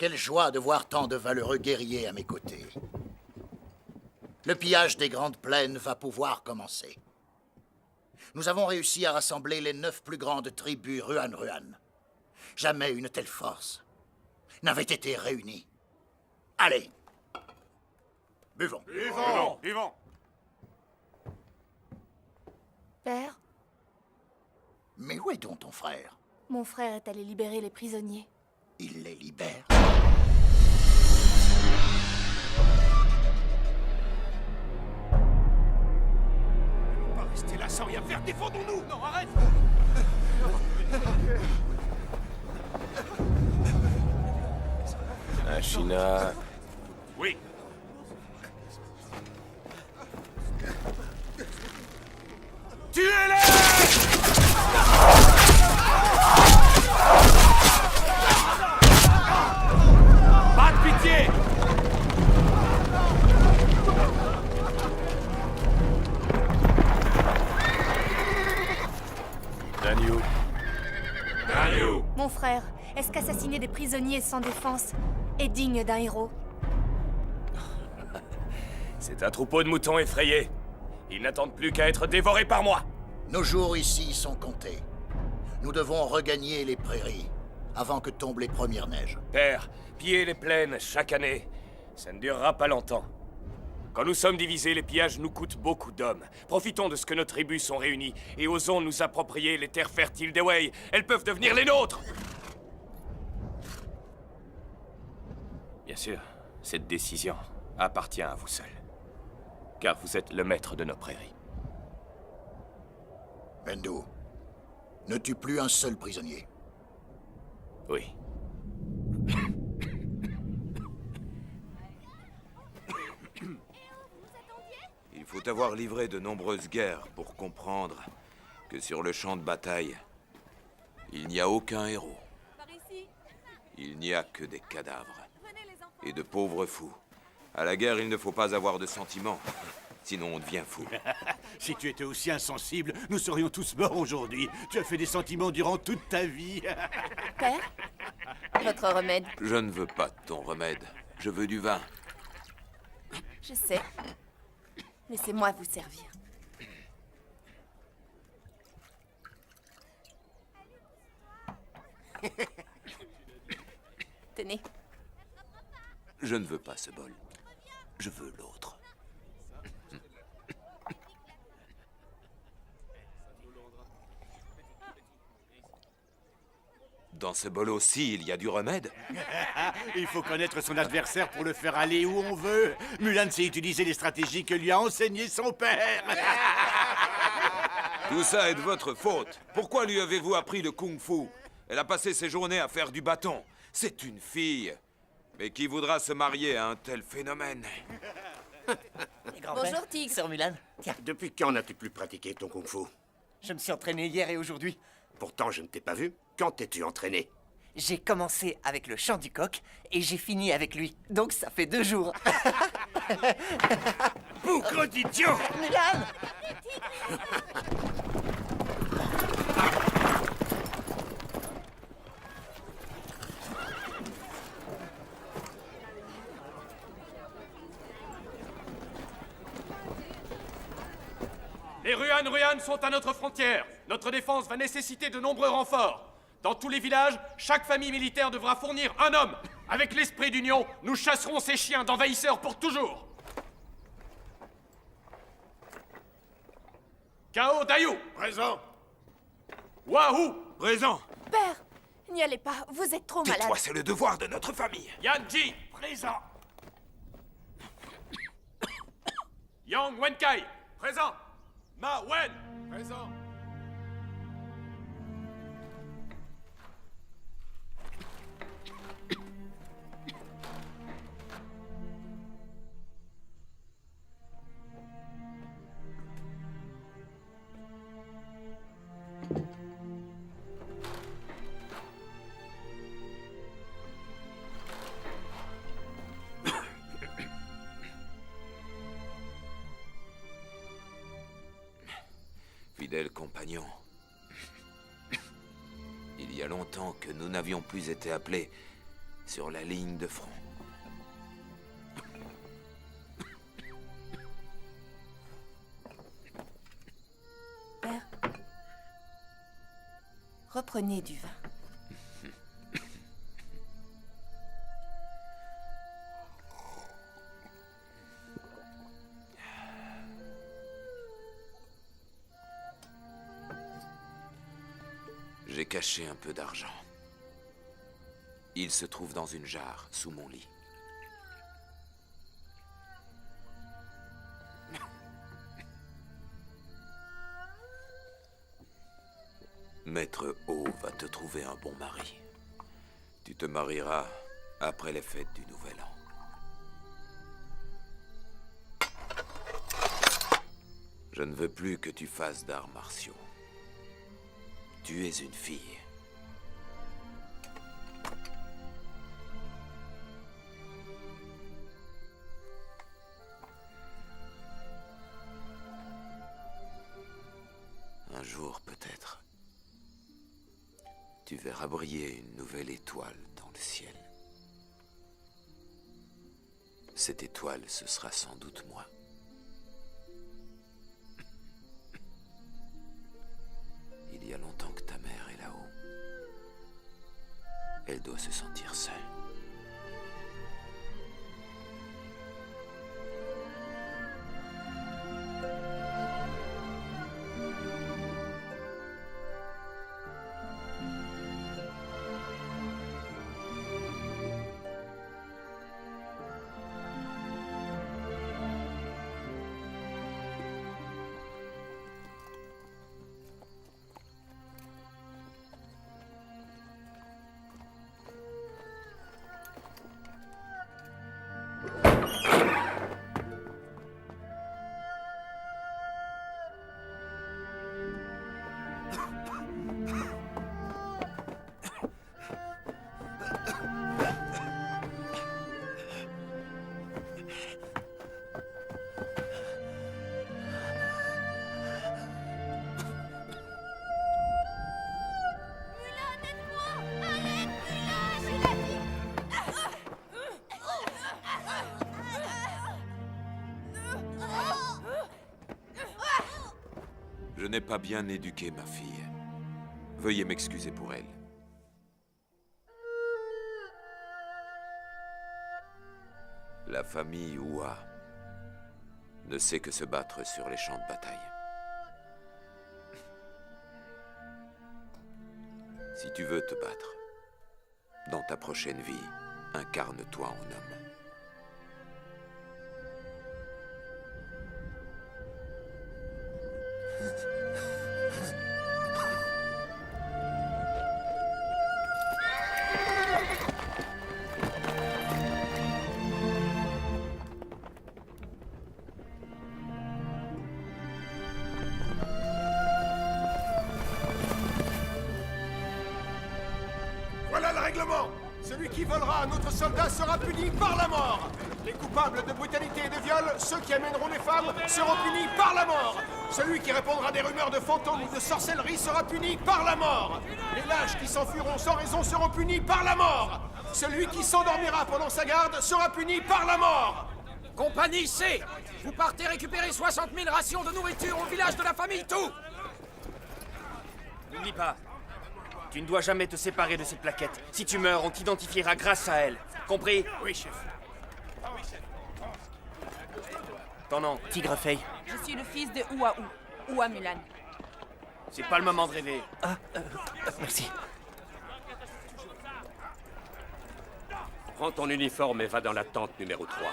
Quelle joie de voir tant de valeureux guerriers à mes côtés. Le pillage des grandes plaines va pouvoir commencer. Nous avons réussi à rassembler les 9 plus grandes tribus Ruan-Ruan. Jamais une telle force n'avait été réunie. Allez, buvons. Buvons, buvons. Père, Mais où est donc ton frère? mon frère est allé libérer les prisonniers. Il les libère. On va rester là sans rien faire, défendons-nous. Non, arrête. Ashina, Oui. Tuez-les! Pas de pitié! Danyu, Daniel! Mon frère, est-ce qu'assassiner des prisonniers sans défense est digne d'un héros? c'est un troupeau de moutons effrayés. Ils n'attendent plus qu'à être dévorés par moi. Nos jours ici sont comptés. Nous devons regagner les prairies avant que tombent les premières neiges. Père, piller les plaines chaque année, ça ne durera pas longtemps. Quand nous sommes divisés, les pillages nous coûtent beaucoup d'hommes. Profitons de ce que nos tribus sont réunies et osons nous approprier les terres fertiles des Wei. Elles peuvent devenir les nôtres. Bien sûr, cette décision appartient à vous seul. Car vous êtes le maître de nos prairies. Bendu, ne tue plus un seul prisonnier. Oui. Il faut avoir livré de nombreuses guerres pour comprendre que sur le champ de bataille, il n'y a aucun héros. Il n'y a que des cadavres et de pauvres fous. À la guerre, il ne faut pas avoir de sentiments, sinon on devient fou. Si tu étais aussi insensible, nous serions tous morts aujourd'hui. Tu as fait des sentiments durant toute ta vie. Père, votre remède. Je ne veux pas de ton remède, je veux du vin. Je sais. Laissez-moi vous servir. Tenez. Je ne veux pas ce bol, je veux l'autre. Dans ce bol aussi, il y a du remède. Il faut connaître son adversaire pour le faire aller où on veut. Mulan sait utiliser les stratégies que lui a enseignées son père. Tout ça est de votre faute. Pourquoi lui avez-vous appris le kung-fu? Elle a passé ses journées à faire du bâton. C'est une fille. Mais qui voudra se marier à un tel phénomène? Bonjour, Tigre. Sœur Mulan, tiens, Depuis quand n'as-tu plus pratiqué ton kung-fu? je me suis entraîné hier et aujourd'hui. Pourtant, je ne t'ai pas vu. Quand t'es-tu entraîné? J'ai commencé avec le chant du coq et j'ai fini avec lui. Donc ça fait 2 jours. Boucre d'idiot! Mulan! Les Ruan-Ruan sont à notre frontière. Notre défense va nécessiter de nombreux renforts. Dans tous les villages, chaque famille militaire devra fournir un homme. Avec l'esprit d'union, nous chasserons ces chiens d'envahisseurs pour toujours. Kao Dayu, Présent. Wahoo, Présent. Père, n'y allez pas, vous êtes trop malade. Tais-toi, c'est le devoir de notre famille. Yanji, Présent. Yang Wenkai, présent. Ma Wen, Présent. Fidèle compagnon, il y a longtemps que nous n'avions plus été appelés sur la ligne de front. Père, reprenez du vin. J'ai caché un peu d'argent. Il se trouve dans une jarre, sous mon lit. Maître O va te trouver un bon mari. Tu te marieras après les fêtes du Nouvel An. Je ne veux plus que tu fasses d'arts martiaux. Tu es une fille. Un jour, peut-être, tu verras briller une nouvelle étoile dans le ciel. Cette étoile, ce sera sans doute moi. Il y a longtemps que ta mère est là-haut. Elle doit se sentir seule. Je n'ai pas bien éduqué ma fille. Veuillez m'excuser pour elle. La famille Hua ne sait que se battre sur les champs de bataille. Si tu veux te battre, dans ta prochaine vie, incarne-toi en homme. Voilà le règlement. Celui qui volera un autre soldat sera puni par la mort. Les coupables de brutalité et de viol, ceux qui amèneront les femmes, seront punis par la mort. Celui qui répondra des rumeurs de fantômes ou de sorcellerie sera puni par la mort. Les lâches qui s'enfuiront sans raison seront punis par la mort. Celui qui s'endormira pendant sa garde sera puni par la mort. Compagnie C, vous partez récupérer 60 000 rations de nourriture au village de la famille Tout. N'oublie pas, tu ne dois jamais te séparer de cette plaquette. Si tu meurs, on t'identifiera grâce à elle. Compris? Oui, chef. Ton nom? Tigrefeuille. Je suis le fils de Hua-Hu, Hua Mulan. C'est pas le moment de rêver. Merci. Prends ton uniforme et va dans la tente numéro 3.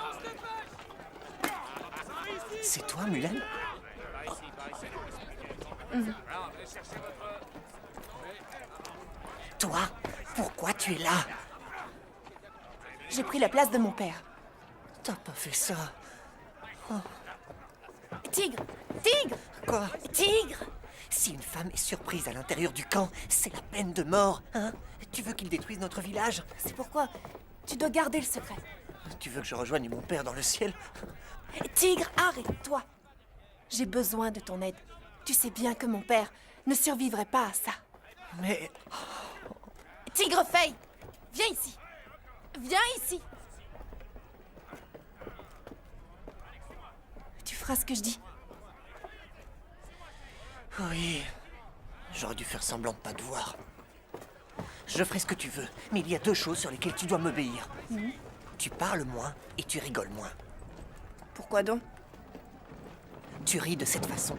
C'est toi, Mulan? Toi? Pourquoi tu es là? J'ai pris la place de mon père. T'as pas fait ça. Tigre! Tigre! Quoi? Tigre! Si une femme est surprise à l'intérieur du camp, c'est la peine de mort, hein? Tu veux qu'ils détruisent notre village? C'est pourquoi tu dois garder le secret. Tu veux que je rejoigne mon père dans le ciel? Tigre, arrête-toi! J'ai besoin de ton aide. Tu sais bien que mon père ne survivrait pas à ça. Mais... Tigrefeuille! Viens ici! Viens ici. Tu feras ce que je dis. Oui. J'aurais dû faire semblant de pas te voir. Je ferai ce que tu veux, mais il y a 2 choses sur lesquelles tu dois m'obéir. Tu parles moins et tu rigoles moins. Pourquoi donc? Tu ris de cette façon.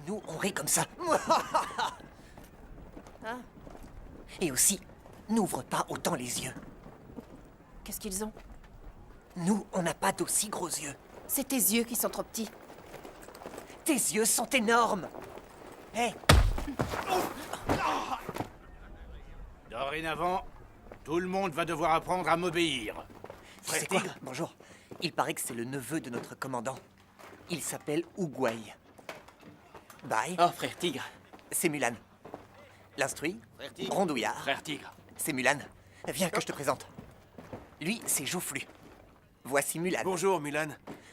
Nous, on rit comme ça. Ah, Et aussi, n'ouvre pas autant les yeux. qu'est-ce qu'ils ont? Nous, on n'a pas d'aussi gros yeux. C'est tes yeux qui sont trop petits. Tes yeux sont énormes. Hé, Dorénavant, tout le monde va devoir apprendre à m'obéir. tu sais quoi? Bonjour. Il paraît que c'est le neveu de notre commandant. Il s'appelle Ougway. Bye. Oh, frère Tigre. C'est Mulan. L'instruit, Rondouillard. Frère Tigre. C'est Mulan. Viens que je te présente. Lui, c'est Joufflu. Voici Mulan. Bonjour, Mulan.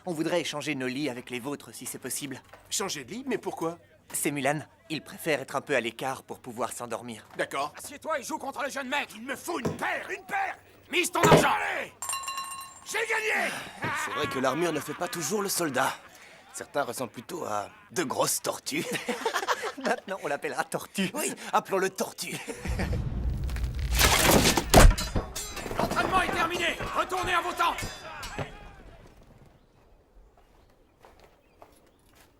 On voudrait échanger nos lits avec les vôtres, si c'est possible. Changer de lit, mais pourquoi? C'est Mulan. Il préfère être un peu à l'écart pour pouvoir s'endormir. D'accord. Assieds-toi et joue contre le jeune mec. Il me faut une paire. Mise ton argent. Allez, j'ai gagné. C'est vrai que l'armure ne fait pas toujours le soldat. Certains ressemblent plutôt à de grosses tortues. Maintenant, on l'appellera Tortue. Oui, appelons-le Tortue. L'entraînement est terminé. Retournez à vos tentes.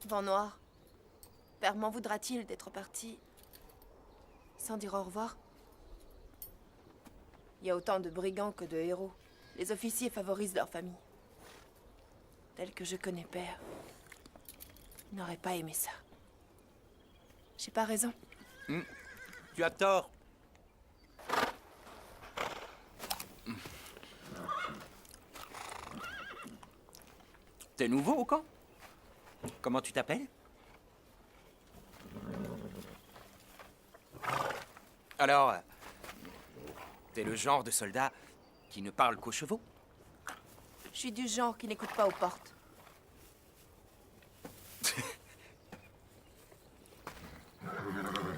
Vent noir. Père m'en voudra-t-il d'être parti sans dire au revoir? Il y a autant de brigands que de héros. Les officiers favorisent leur famille. Tel que je connais Père, il n'aurait pas aimé ça. J'ai pas raison. Tu as tort. T'es nouveau au camp? Comment tu t'appelles? Alors, t'es le genre de soldat qui ne parle qu'aux chevaux? Je suis du genre qui n'écoute pas aux portes.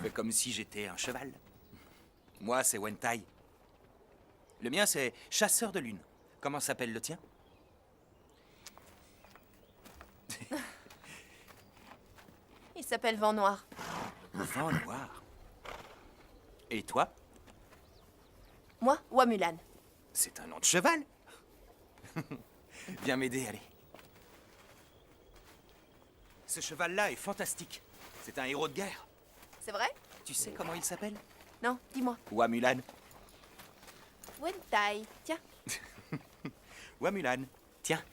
Fais comme si j'étais un cheval. Moi, c'est Wentai. Le mien, c'est chasseur de lune. Comment s'appelle le tien? Il s'appelle Vent Noir. Vent noir. Et toi? Moi, Wamulan. C'est un nom de cheval. Viens m'aider, allez. Ce cheval-là est fantastique. C'est un héros de guerre. C'est vrai? Tu sais comment il s'appelle? Non, dis-moi. Wamulan. Wentai. Tiens. Wamulan. Tiens.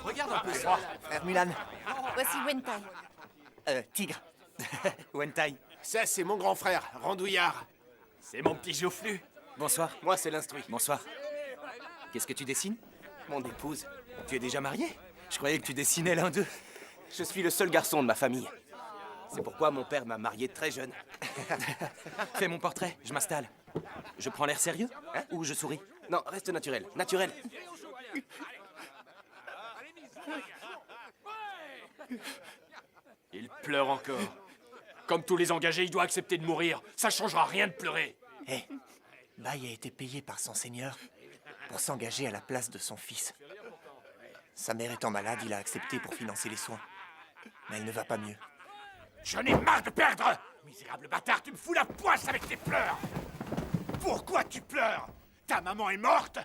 Regarde un peu ça. Frère Mulan. Voici Wentai. Tigre. Wentai. Ça, c'est mon grand frère, Rondouillard. C'est mon petit Joufflu. Bonsoir. Moi, c'est l'instruit. Bonsoir. Qu'est-ce que tu dessines? Mon épouse. Tu es déjà marié? Je croyais que tu dessinais l'un d'eux. Je suis le seul garçon de ma famille. C'est pourquoi mon père m'a marié très jeune. Fais mon portrait, je m'installe. Je prends l'air sérieux? Ou je souris? Non, reste naturel. Naturel. Il pleure encore. Comme tous les engagés, il doit accepter de mourir. Ça changera rien de pleurer. Hé, Bai a été payé par son seigneur pour s'engager à la place de son fils. Sa mère étant malade, il a accepté pour financer les soins. Mais elle ne va pas mieux. J'en ai marre de perdre. Misérable bâtard, tu me fous la poisse avec tes pleurs. Pourquoi tu pleures? Ta maman est morte.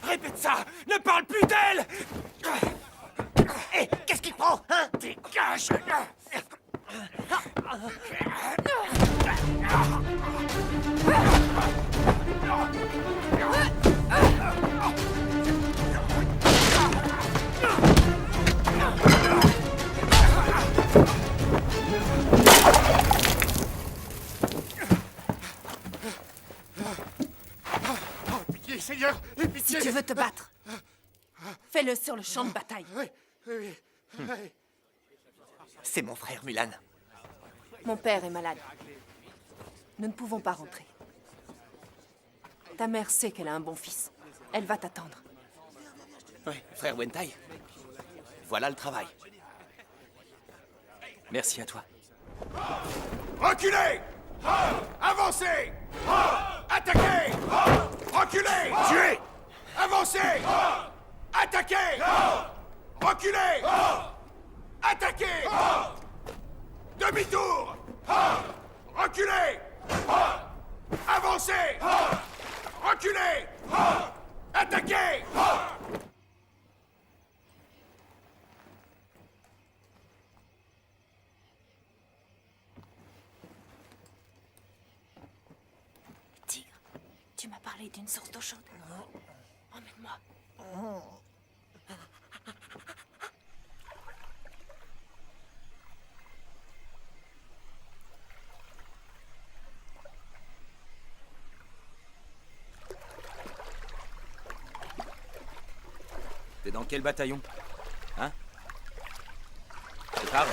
Répète ça. Ne parle plus d'elle. Hé, qu'est-ce qu'il prend, hein? Dégage. Pitié, Seigneur, pitié. Si tu veux te battre, fais-le sur le champ de bataille. Oui. C'est mon frère Mulan. Mon père est malade. Nous ne pouvons pas rentrer. Ta mère sait qu'elle a un bon fils. Elle va t'attendre. Oui, frère Wentai. Voilà le travail. Merci à toi. Reculez! Avancez! Attaquez! Reculez! Tuez! Avancez! Attaquez! Reculez! Attaquez! Demi-tour! Reculez! Avancez! Reculez! Attaquez! Tigre, tu m'as parlé d'une source d'eau chaude. Emmène-moi. T'es dans quel bataillon? Hein? C'est grave.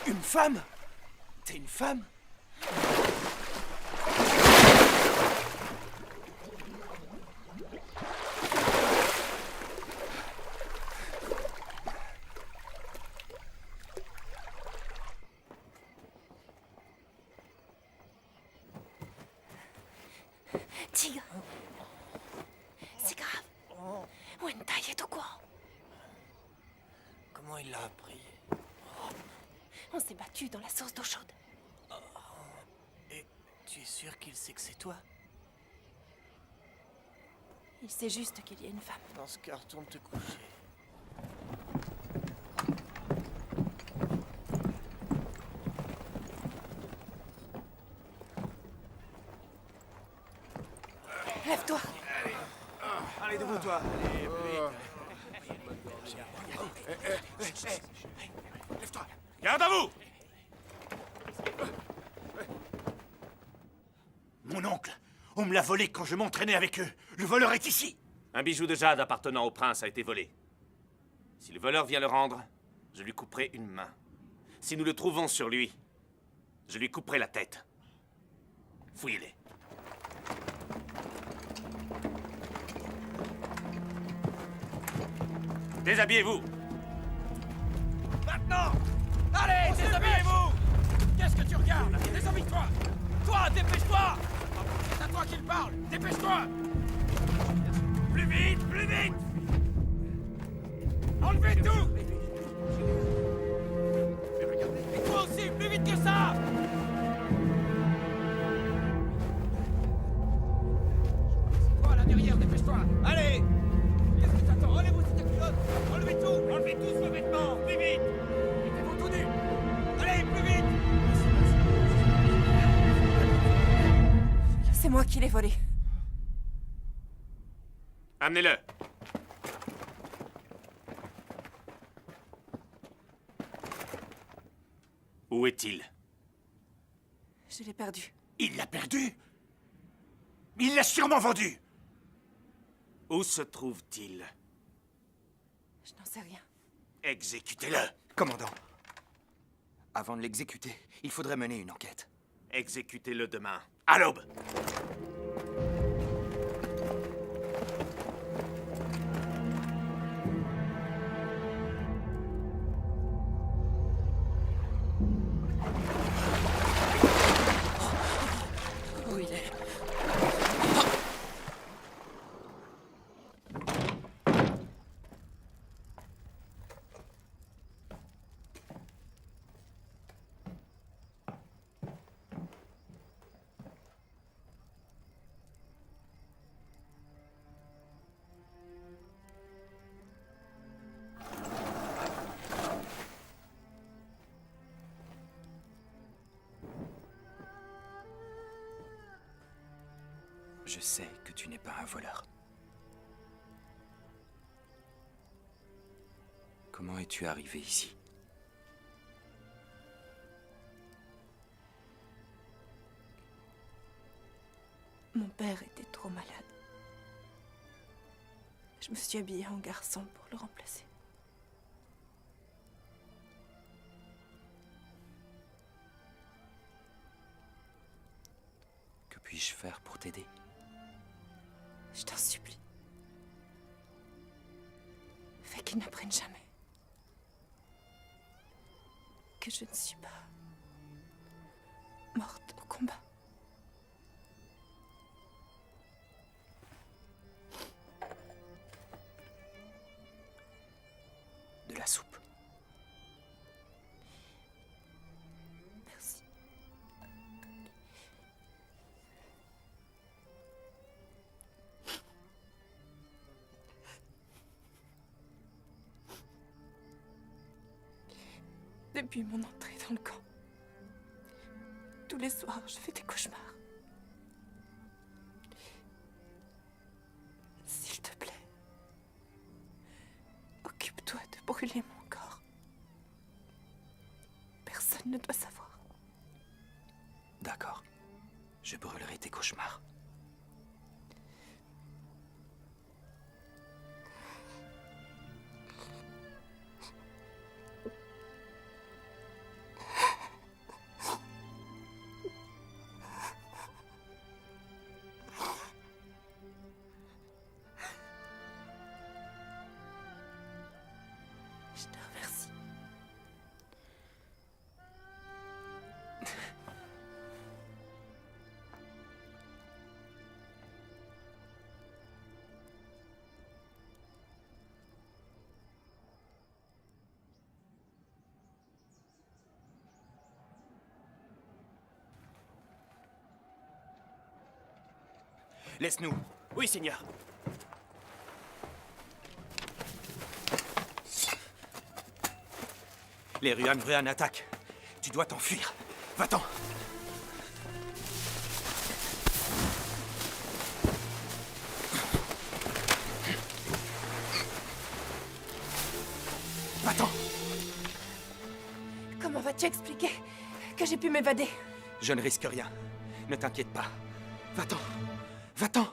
Une femme? T'es une femme? Tigre. C'est grave. Wentai est au courant. Comment il l'a appris? On s'est battu dans la source d'eau chaude. Et tu es sûr qu'il sait que c'est toi? Il sait juste qu'il y a une femme. Dans ce cas, retourne te coucher. Lève-toi. Allez, debout, toi. Lève-toi! Garde à vous! Mon oncle, on me l'a volé quand je m'entraînais avec eux. Le voleur est ici. Un bijou de jade appartenant au prince a été volé. Si le voleur vient le rendre, je lui couperai une main. Si nous le trouvons sur lui, je lui couperai la tête. Fouillez-les. Déshabillez-vous! Maintenant! Allez, déshabillez-vous! Qu'est-ce que tu regardes? Déshabille-toi! Toi, dépêche-toi! C'est à toi qu'il parle! Dépêche-toi! Plus vite, plus vite! Enlevez tout! Et toi aussi, plus vite que ça! Toi, là derrière, dépêche-toi! Allez! Qu'est-ce que t'attends? Enlevez-vous cette culotte! Enlevez tous vos vêtements! Plus vite! Mettez-vous tout nus! Allez, plus vite! C'est moi qui l'ai volé. Amenez-le. Où est-il? Je l'ai perdu. Il l'a perdu? Il l'a sûrement vendu! Où se trouve-t-il? Je n'en sais rien. Exécutez-le. Commandant, avant de l'exécuter, il faudrait mener une enquête. Exécutez-le demain, à l'aube. Où il est? Je sais que tu n'es pas un voleur. Comment es-tu arrivé ici? Mon père était trop malade. Je Je me suis habillée en garçon pour le remplacer. Que puis-je faire pour t'aider? Je t'en supplie. Fais qu'ils n'apprennent jamais que je ne suis pas morte au combat. De la soupe. Merci. Depuis mon entrée dans le camp, tous les soirs, je fais des cauchemars. S'il te plaît, occupe-toi de brûler mon corps. Personne ne doit savoir. D'accord. Je brûlerai tes cauchemars. Je te remercie. Laisse-nous. Oui, Seigneur. Les Ruan attaquent. Tu dois t'enfuir. Va-t'en. Va-t'en. Comment vas-tu expliquer que j'ai pu m'évader? Je ne risque rien. Ne t'inquiète pas. Va-t'en. Va-t'en.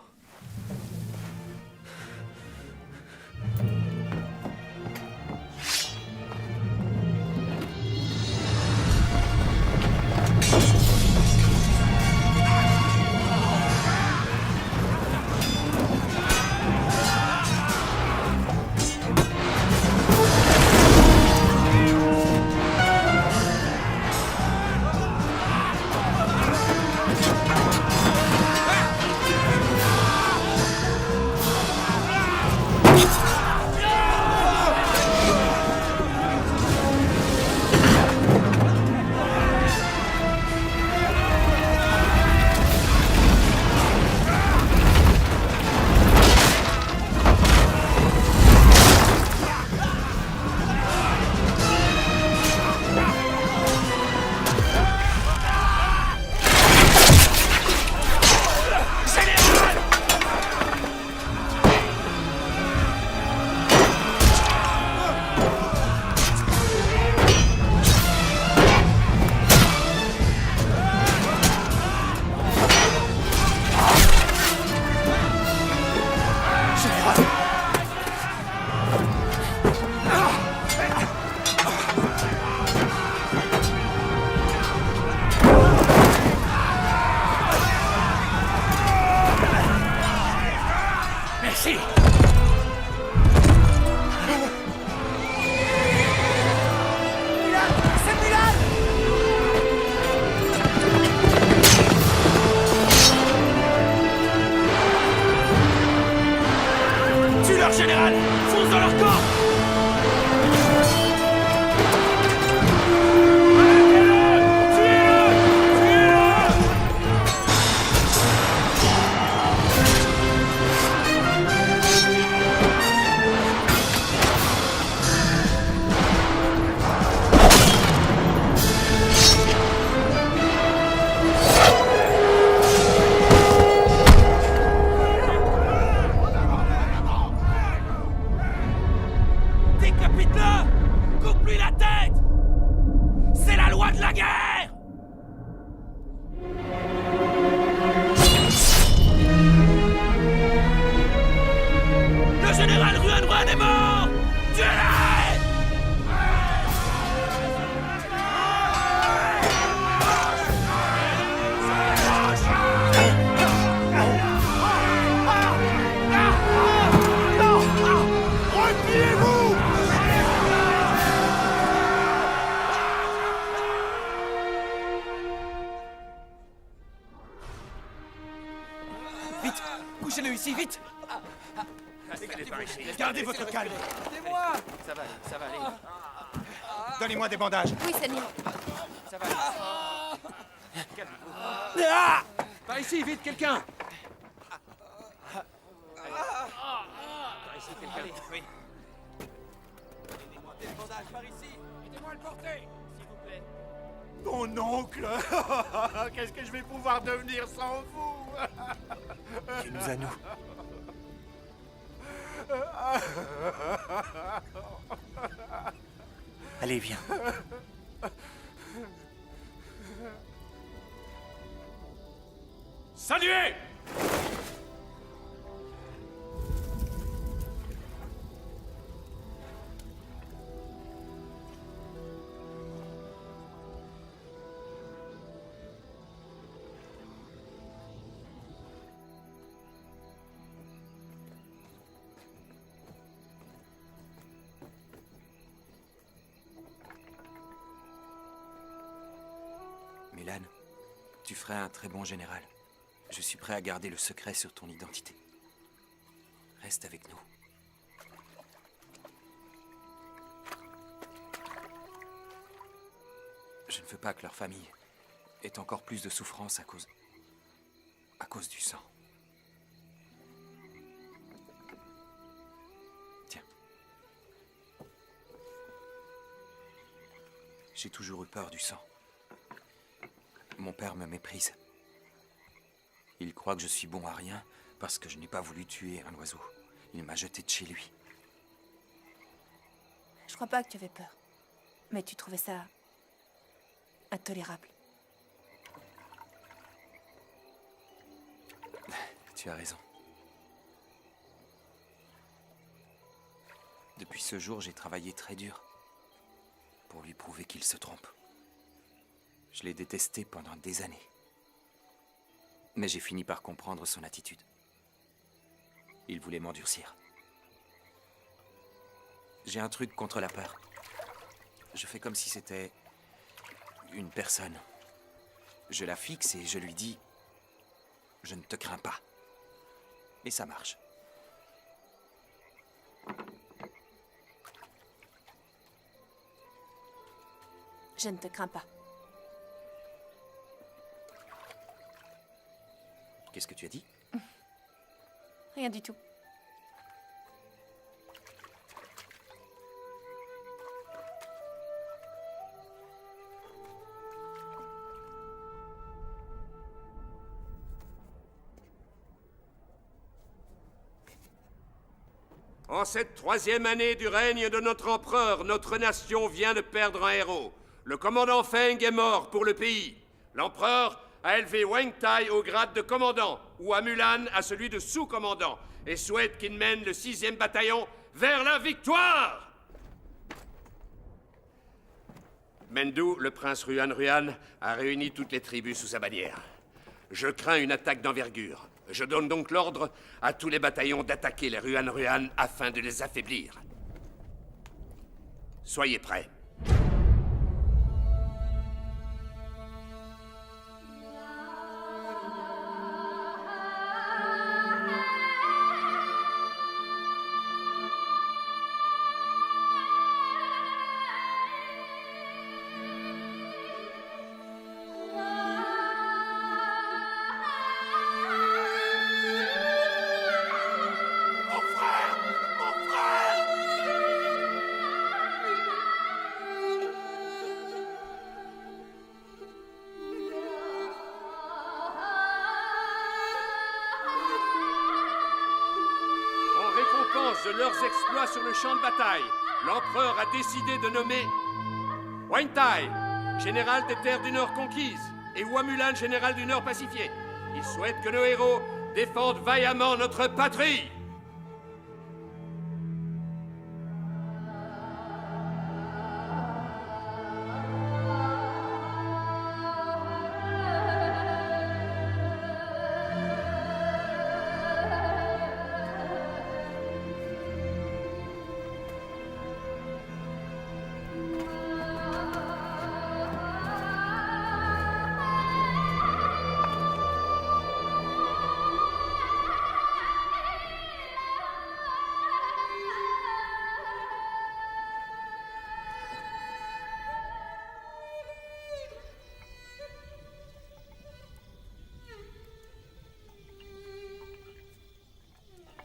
Bougez-le ici, vite! Gardez votre calme. Aidez-moi! Ça va aller. Donnez-moi des bandages. Oui, Seigneur. Ça va aller. Par ici, vite, quelqu'un. Par ici, quelqu'un. Oui. Aidez-moi des bandages par ici. Aidez-moi à le porter, s'il vous plaît. Mon oncle. Qu'est-ce que je vais pouvoir devenir sans vous? Tu nous à nous. Allez, viens. Saluez! Mulan, tu ferais un très bon général. Je suis prêt à garder le secret sur ton identité. Reste avec nous. Je ne veux pas que leur famille ait encore plus de souffrance à cause du sang. Tiens. J'ai toujours eu peur du sang. Mon père me méprise. Il croit que je suis bon à rien parce que je n'ai pas voulu tuer un oiseau. Il m'a jeté de chez lui. Je crois pas que tu avais peur. Mais tu trouvais ça intolérable. Tu as raison. Depuis ce jour, j'ai travaillé très dur pour lui prouver qu'il se trompe. Je l'ai détesté pendant des années. Mais j'ai fini par comprendre son attitude. Il voulait m'endurcir. J'ai un truc contre la peur. Je fais comme si c'était une personne. Je la fixe et je lui dis « Je ne te crains pas ». Et ça marche. Je ne te crains pas. Qu'est-ce que tu as dit? Rien du tout. En cette 3e année du règne de notre empereur, notre nation vient de perdre un héros. Le commandant Feng est mort pour le pays. L'empereur a élevé Wang Tai au grade de commandant, ou à Mulan à celui de sous-commandant, et souhaite qu'il mène le 6e bataillon vers la victoire! Mendu, le prince Ruan Ruan, a réuni toutes les tribus sous sa bannière. Je crains une attaque d'envergure. Je donne donc l'ordre à tous les bataillons d'attaquer les Ruan Ruan afin de les affaiblir. Soyez prêts. De leurs exploits sur le champ de bataille, l'empereur a décidé de nommer Wang Tai, général des terres du Nord conquises, et Hua Mulan, général du Nord pacifié. Il souhaite que nos héros défendent vaillamment notre patrie.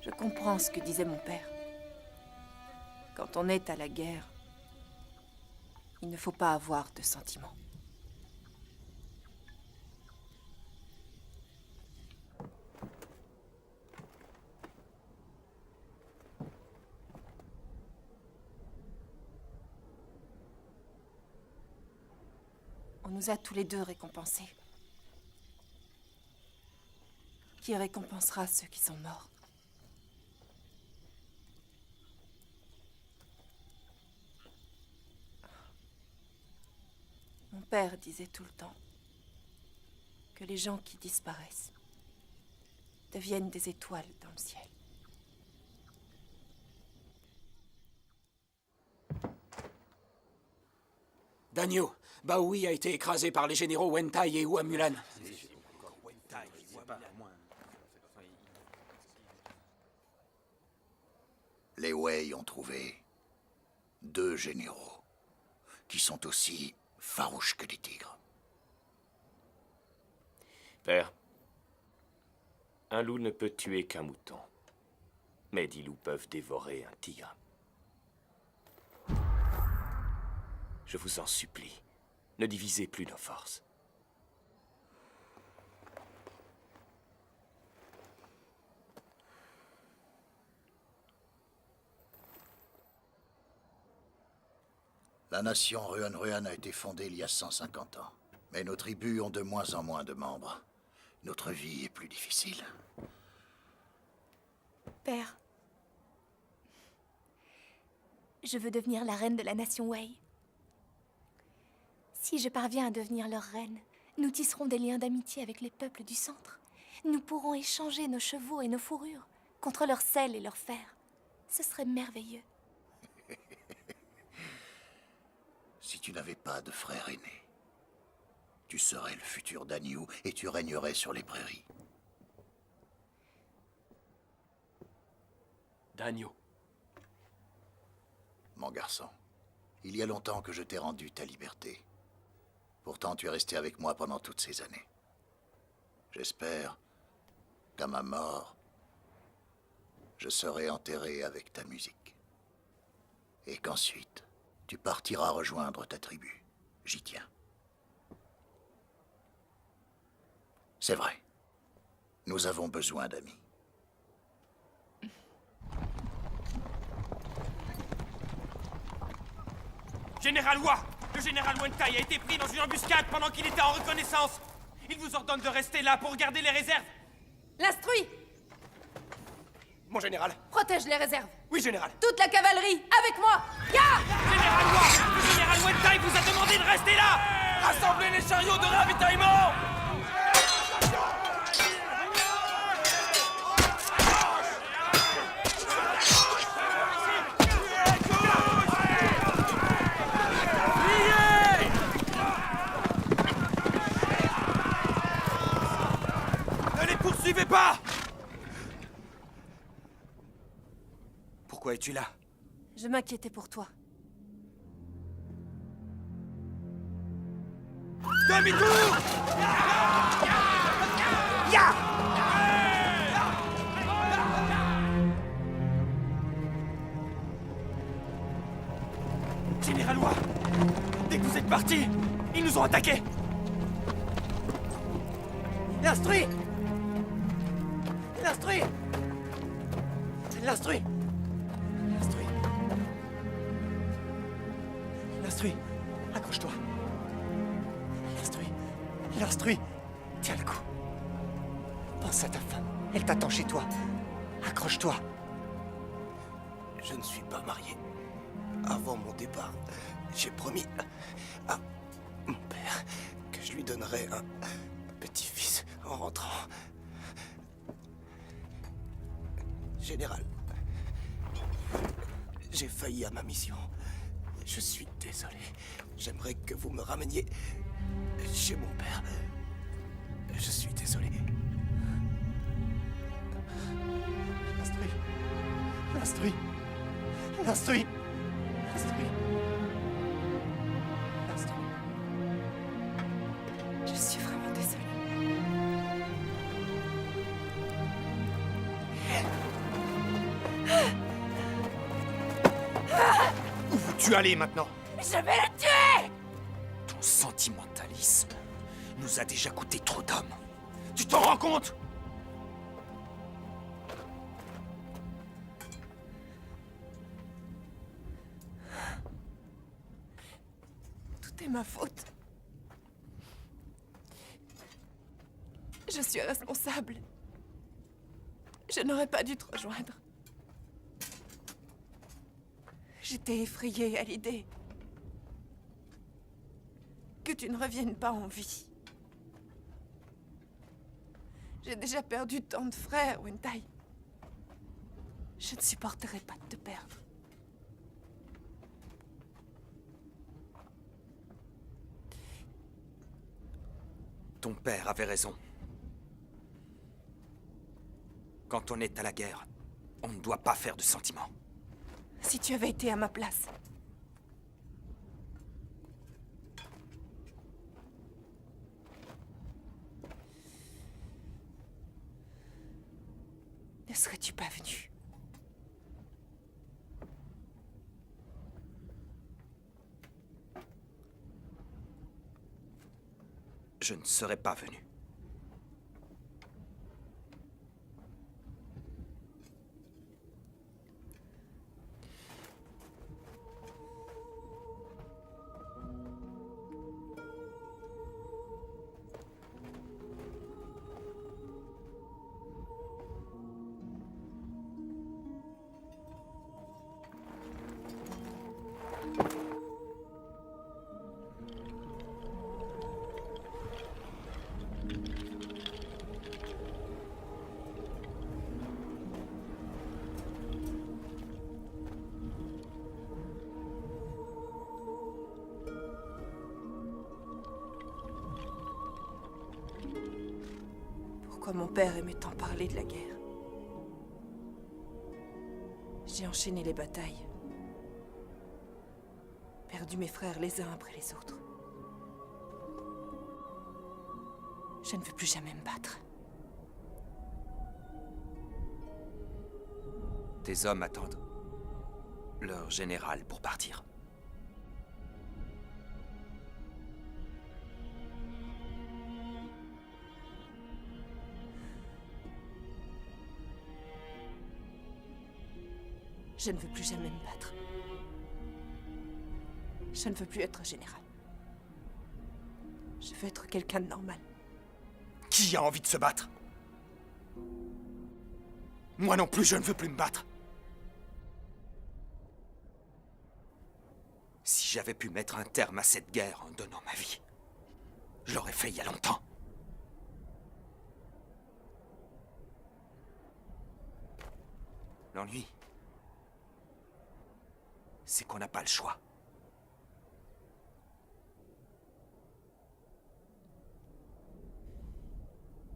Je comprends ce que disait mon père. Quand on est à la guerre, il ne faut pas avoir de sentiments. On nous a tous les deux récompensés. Qui récompensera ceux qui sont morts? Mon père disait tout le temps que les gens qui disparaissent deviennent des étoiles dans le ciel. Danyo, Baoui a été écrasé par les généraux Wentai et Hua Mulan. Les Wei ont trouvé 2 généraux qui sont aussi farouches que des tigres. Père, un loup ne peut tuer qu'un mouton, mais 10 loups peuvent dévorer un tigre. Je vous en supplie, ne divisez plus nos forces. La nation Ruan a été fondée il y a 150 ans. Mais nos tribus ont de moins en moins de membres. Notre vie est plus difficile. Père, je veux devenir la reine de la nation Wei. Si je parviens à devenir leur reine, nous tisserons des liens d'amitié avec les peuples du centre. Nous pourrons échanger nos chevaux et nos fourrures contre leur sel et leur fer. Ce serait merveilleux. Si tu n'avais pas de frère aîné, tu serais le futur Danyu et tu régnerais sur les prairies. Danyu. Mon garçon, il y a longtemps que je t'ai rendu ta liberté. Pourtant, tu es resté avec moi pendant toutes ces années. J'espère qu'à ma mort, je serai enterré avec ta musique. Et qu'ensuite, tu partiras rejoindre ta tribu. J'y tiens. C'est vrai. Nous avons besoin d'amis. Général Hua, le général Wentai a été pris dans une embuscade pendant qu'il était en reconnaissance. Il vous ordonne de rester là pour garder les réserves. L'instruit! Mon général. Protège les réserves. Oui, général. Toute la cavalerie, avec moi! Ya! Général Hua, le général Wentai vous a demandé de rester là! Rassemblez les chariots de ravitaillement! Ne les poursuivez pas! Pourquoi es-tu là? Je m'inquiétais pour toi. Demi-tour! Ya! Général Hua, dès que vous êtes partis, ils nous ont attaqués! L'instruit! L'instruit! L'instruit! L'instruit! L'instruit! Accroche-toi! L'instruit! L'instruit! Tiens le coup! Pense à ta femme. Elle t'attend chez toi. Accroche-toi! Je ne suis pas marié. Avant mon départ, j'ai promis à mon père que je lui donnerais un petit-fils en rentrant. Général, j'ai failli à ma mission. Je suis désolé. J'aimerais que vous me rameniez chez mon père. Je suis désolé. L'instruit! L'instruit! L'instruit! L'instruit! L'instruit! Je suis vraiment désolée. Tue-les maintenant. Je vais le tuer! Ton sentimentalisme nous a déjà coûté trop d'hommes. Tu t'en rends compte? Tout est ma faute. Je suis responsable. Je n'aurais pas dû te rejoindre. J'étais effrayée à l'idée que tu ne reviennes pas en vie. J'ai déjà perdu tant de frères, Wentai. Je ne supporterai pas de te perdre. Ton père avait raison. Quand on est à la guerre, on ne doit pas faire de sentiments. Si tu avais été à ma place, ne serais-tu pas venu? Je ne serais pas venu. Pourquoi mon père aimait tant parler de la guerre? J'ai enchaîné les batailles. Perdu mes frères les uns après les autres. Je ne veux plus jamais me battre. Tes hommes attendent leur général pour partir. Je ne veux plus jamais me battre. Je ne veux plus être général. Je veux être quelqu'un de normal. Qui a envie de se battre? Moi non plus, je ne veux plus me battre. Si j'avais pu mettre un terme à cette guerre en donnant ma vie, je l'aurais fait il y a longtemps. L'ennui, c'est qu'on n'a pas le choix.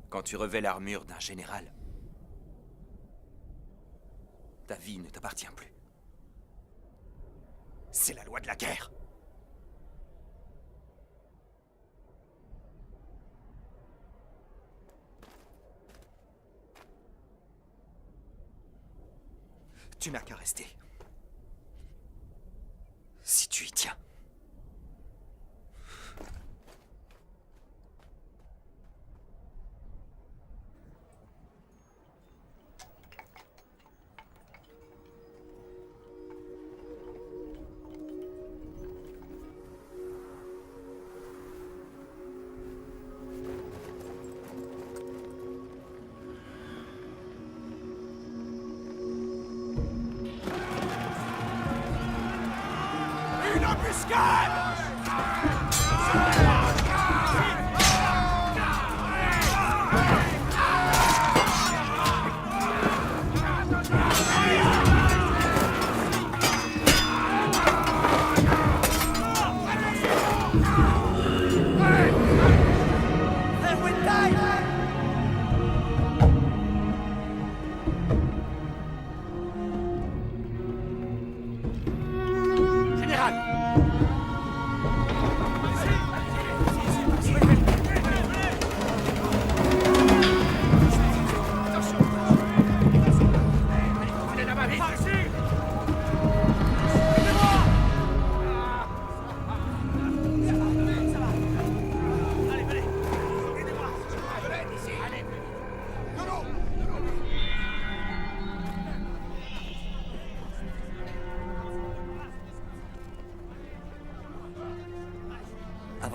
Quand tu revêts l'armure d'un général, ta vie ne t'appartient plus. C'est la loi de la guerre. Tu n'as qu'à rester. Si tu y tiens.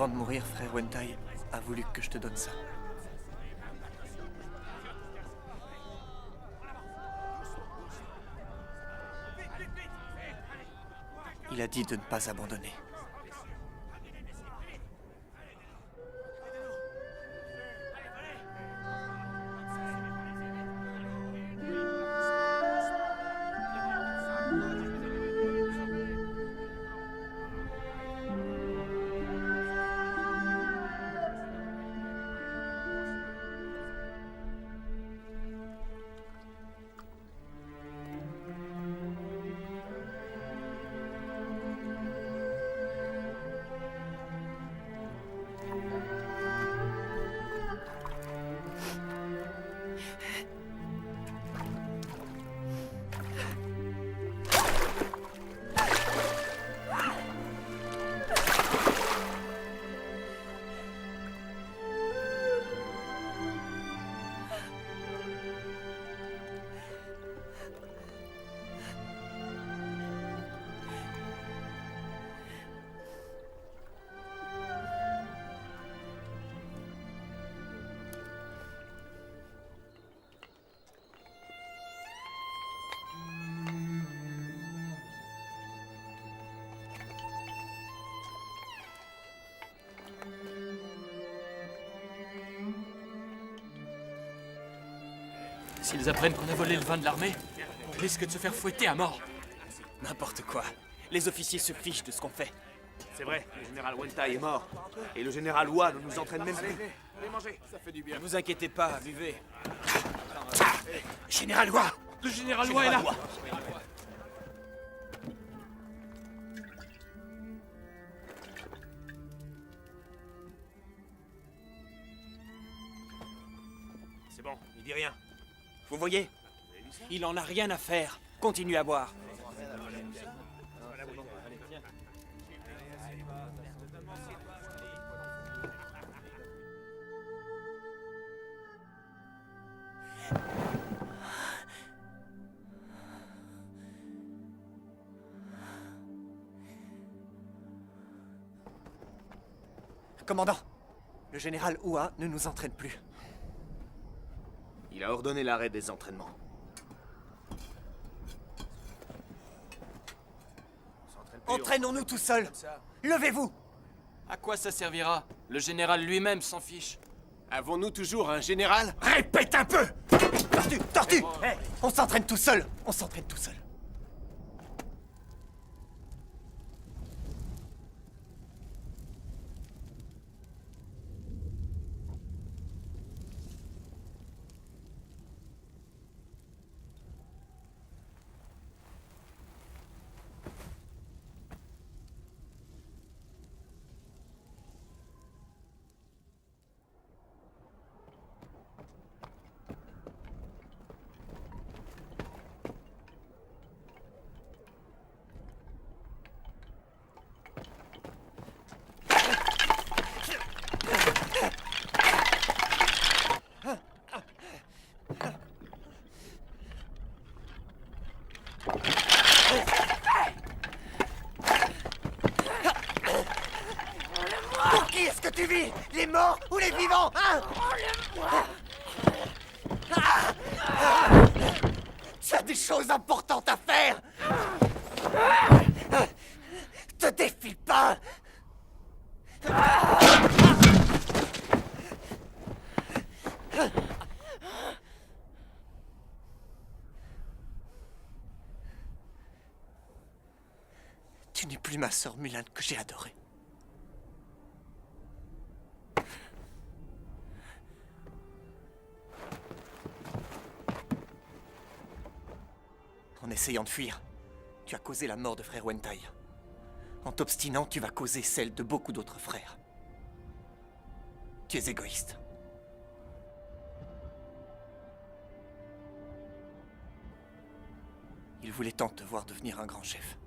Avant de mourir, frère Wentai a voulu que je te donne ça. Il a dit de ne pas abandonner. S'ils apprennent qu'on a volé le vin de l'armée, on risque de se faire fouetter à mort. N'importe quoi. Les officiers se fichent de ce qu'on fait. C'est vrai, le général Wentai est mort. Et le général Hua ne nous entraîne même plus. Allez manger, ça fait du bien. Ne vous inquiétez pas, buvez. Général Hua! Le général Hua est là. C'est bon, il dit rien. Vous voyez? Il en a rien à faire. Continuez à boire. Commandant, le général Hua ne nous entraîne plus. Il a ordonné l'arrêt des entraînements. Entraînons-nous tout seuls. Levez-vous. À quoi ça servira? Le général lui-même s'en fiche. Avons-nous toujours un général? Répète un peu! Tortue, tortue! On s'entraîne tout seul. On s'entraîne tout seul. Pour qui est-ce que tu vis? Les morts ou les vivants, hein? Tu as des choses importantes à faire. Te défile pas. Tu n'es plus ma sœur Mulan que j'ai adorée. En essayant de fuir, tu as causé la mort de frère Wentai. En t'obstinant, tu vas causer celle de beaucoup d'autres frères. Tu es égoïste. Il voulait tant te voir devenir un grand chef.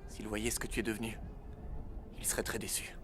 S'il voyait ce que tu es devenu, il serait très déçu.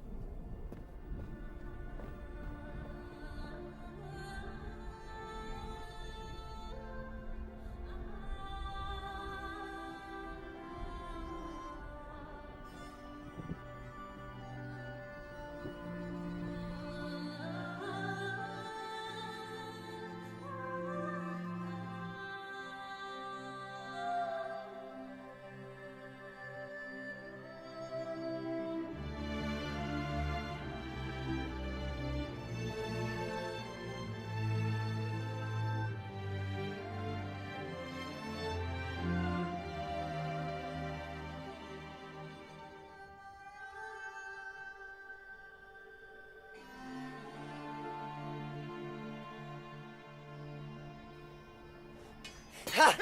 Regardez,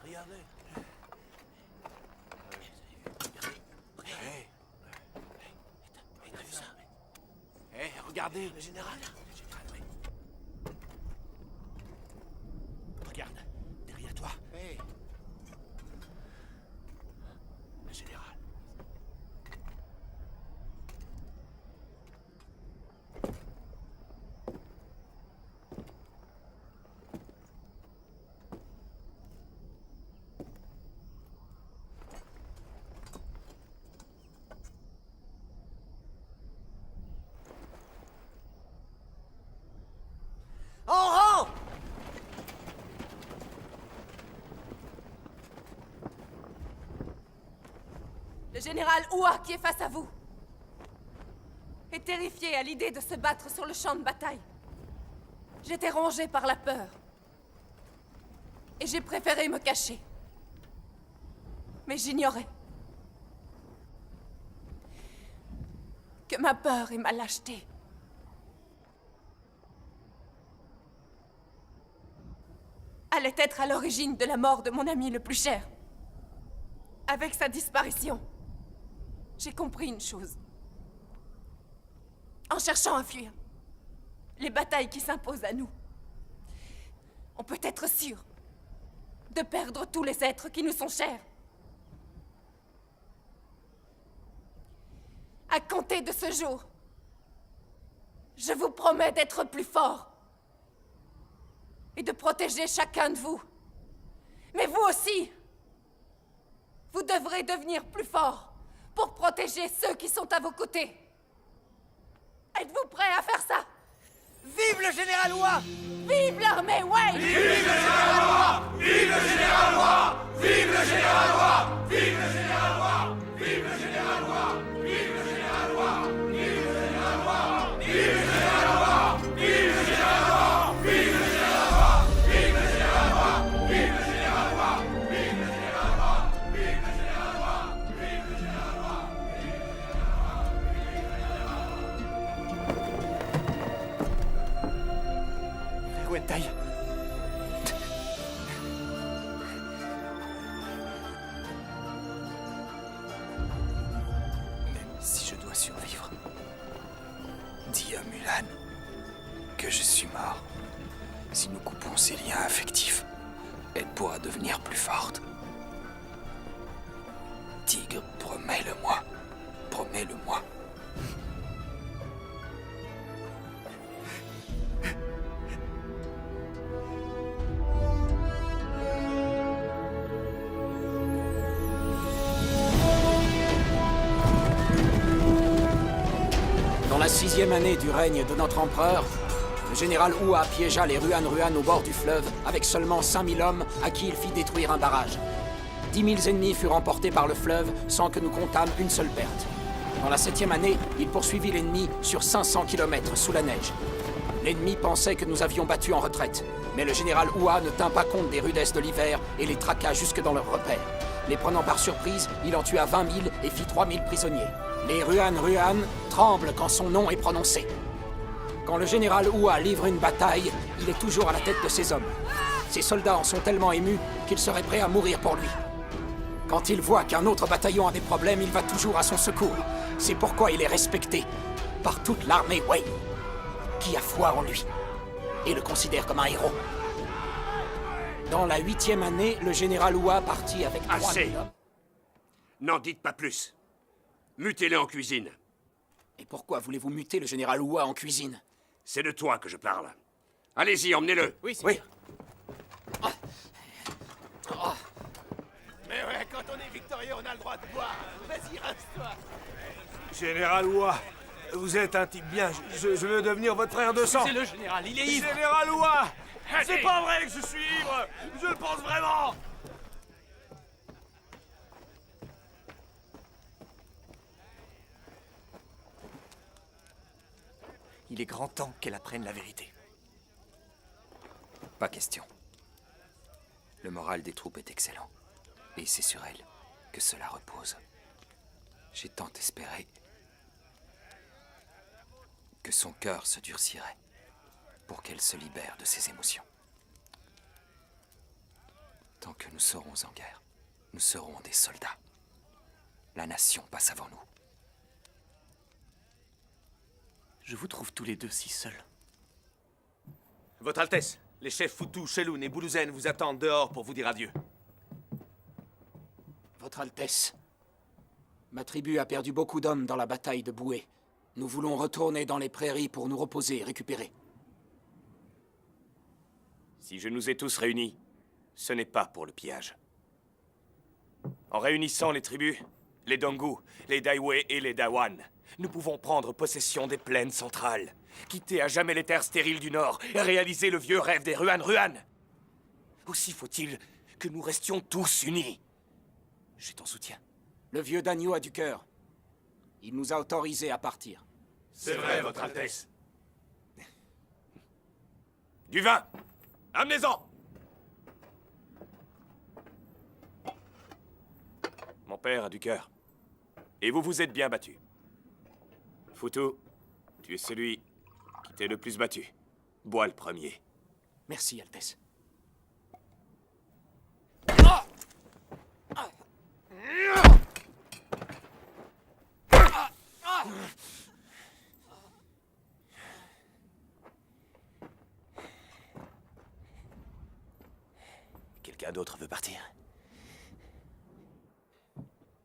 regardez. T'as vu ça? Regardez, le général. Regarde, derrière toi. Le général. En rang! Le général Hua qui est face à vous est terrifié à l'idée de se battre sur le champ de bataille. J'étais rongée par la peur. Et j'ai préféré me cacher. Mais j'ignorais que ma peur et ma lâcheté allaient être à l'origine de la mort de mon ami le plus cher. Avec sa disparition, j'ai compris une chose. En cherchant à fuir les batailles qui s'imposent à nous, on peut être sûr de perdre tous les êtres qui nous sont chers. À compter de ce jour, je vous promets d'être plus fort et de protéger chacun de vous. Mais vous aussi, vous devrez devenir plus fort pour protéger ceux qui sont à vos côtés. Êtes-vous prêts à faire ça? Vive le général Hua! Vive l'armée Wei! Vive le général Hua! Vive le général Hua! Vive le général Hua! Vive le général Hua! Vive le général Hua! Vive le général Hua! Vive le général Hua! Vive le général Hua! Vive le général Hua! Vive le général Hua! Vive le général Hua! Vive le général Hua! Vive le général Hua! Vive le général Hua! Vive le général Hua! Wentai. Même si je dois survivre, dis à Mulan que je suis mort. Si nous coupons ces liens affectifs, elle pourra devenir plus forte. Tigre, promets-le-moi. Promets-le-moi. Dans la 6e année du règne de notre empereur, le général Hua piégea les Ruan au bord du fleuve avec seulement 5000 hommes à qui il fit détruire un barrage. 10 000 ennemis furent emportés par le fleuve sans que nous comptâmes une seule perte. Dans la 7e année, il poursuivit l'ennemi sur 500 km sous la neige. L'ennemi pensait que nous avions battu en retraite, mais le général Hua ne tint pas compte des rudesses de l'hiver et les traqua jusque dans leurs repères. Les prenant par surprise, il en tua 20 000 et fit 3 000 prisonniers. Les Ruan tremblent quand son nom est prononcé. Quand le général Hua livre une bataille, il est toujours à la tête de ses hommes. Ses soldats en sont tellement émus qu'ils seraient prêts à mourir pour lui. Quand il voit qu'un autre bataillon a des problèmes, il va toujours à son secours. C'est pourquoi il est respecté par toute l'armée Wei, qui a foi en lui et le considère comme un héros. Dans la 8e année, le général Hua partit avec 3 000 hommes. N'en dites pas plus. Mutez-le en cuisine. Et pourquoi voulez-vous muter le général Hua en cuisine? C'est de toi que je parle. Allez-y, emmenez-le. Oui. Mais ouais, quand on est victorieux, on a le droit de boire. Vas-y, reste-toi. Général Hua, vous êtes un type bien. Je veux devenir votre frère de sang. C'est le général, il est ivre. Général Hua, c'est pas vrai que je suis ivre. Je le pense vraiment. Il est grand temps qu'elle apprenne la vérité. Pas question. Le moral des troupes est excellent. Et c'est sur elle que cela repose. J'ai tant espéré. que son cœur se durcirait pour qu'elle se libère de ses émotions. Tant que nous serons en guerre, nous serons des soldats. La nation passe avant nous. Je vous trouve tous les deux si seuls. Votre Altesse, les chefs Foutou, Sheloun et Boulouzen vous attendent dehors pour vous dire adieu. Votre Altesse, ma tribu a perdu beaucoup d'hommes dans la bataille de Boué. Nous voulons retourner dans les prairies pour nous reposer et récupérer. Si je nous ai tous réunis, ce n'est pas pour le pillage. En réunissant les tribus, les Dongu, les Daiwe et les Dawan, nous pouvons prendre possession des plaines centrales, quitter à jamais les terres stériles du Nord et réaliser le vieux rêve des Ruan. Aussi faut-il que nous restions tous unis. J'ai ton soutien. Le vieux Dagnou a du cœur. Il nous a autorisés à partir. C'est vrai, Votre Altesse. Du vin! Amenez-en! Mon père a du cœur. Et vous vous êtes bien battu. Foutou, tu es celui qui t'est le plus battu. Bois le premier. Merci, Altesse. Quelqu'un d'autre veut partir?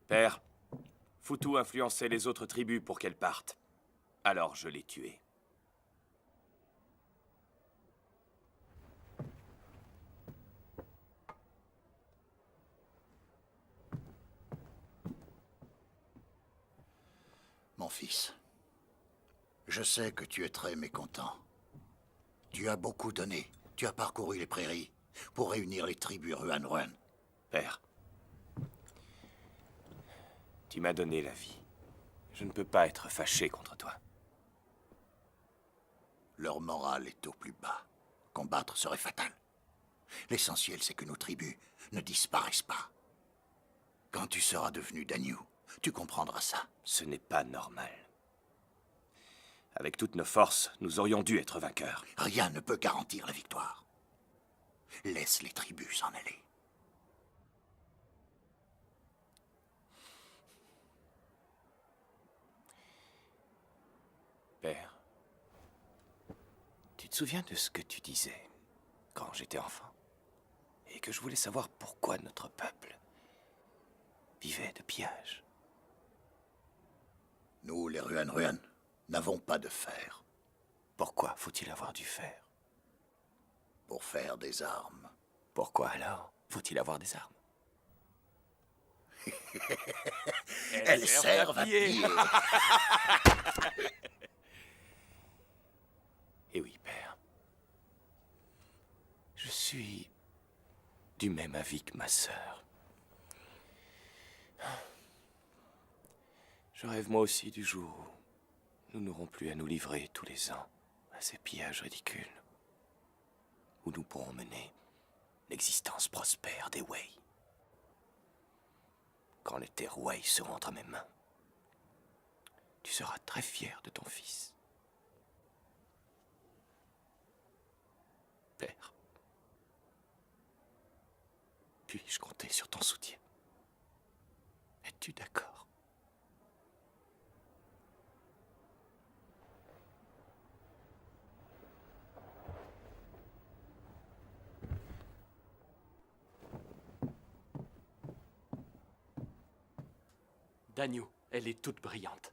Père, Foutou influençait les autres tribus pour qu'elles partent. Alors je l'ai tué. Mon fils, je sais que tu es très mécontent. Tu as beaucoup donné. Tu as parcouru les prairies pour réunir les tribus Ruan. Père, tu m'as donné la vie. Je ne peux pas être fâché contre toi. Leur morale est au plus bas. Combattre serait fatal. L'essentiel, c'est que nos tribus ne disparaissent pas. Quand tu seras devenu Dagnou, tu comprendras ça. Ce n'est pas normal. Avec toutes nos forces, nous aurions dû être vainqueurs. Rien ne peut garantir la victoire. Laisse les tribus s'en aller. Père, tu te souviens de ce que tu disais quand j'étais enfant? Et que je voulais savoir pourquoi notre peuple vivait de pillage. Nous, les Ruan, n'avons pas de fer. Pourquoi faut-il avoir du fer? Pour faire des armes. Pourquoi alors faut-il avoir des armes? Elles servent à piller. Eh oui, père. Je suis du même avis que ma sœur. Je rêve moi aussi du jour où nous n'aurons plus à nous livrer tous les ans à ces pillages ridicules, où nous pourrons mener l'existence prospère des Wei. Quand les terres Wei seront entre mes mains, tu seras très fier de ton fils. Père, puis-je compter sur ton soutien? Es-tu d'accord? Dagnou, elle est toute brillante.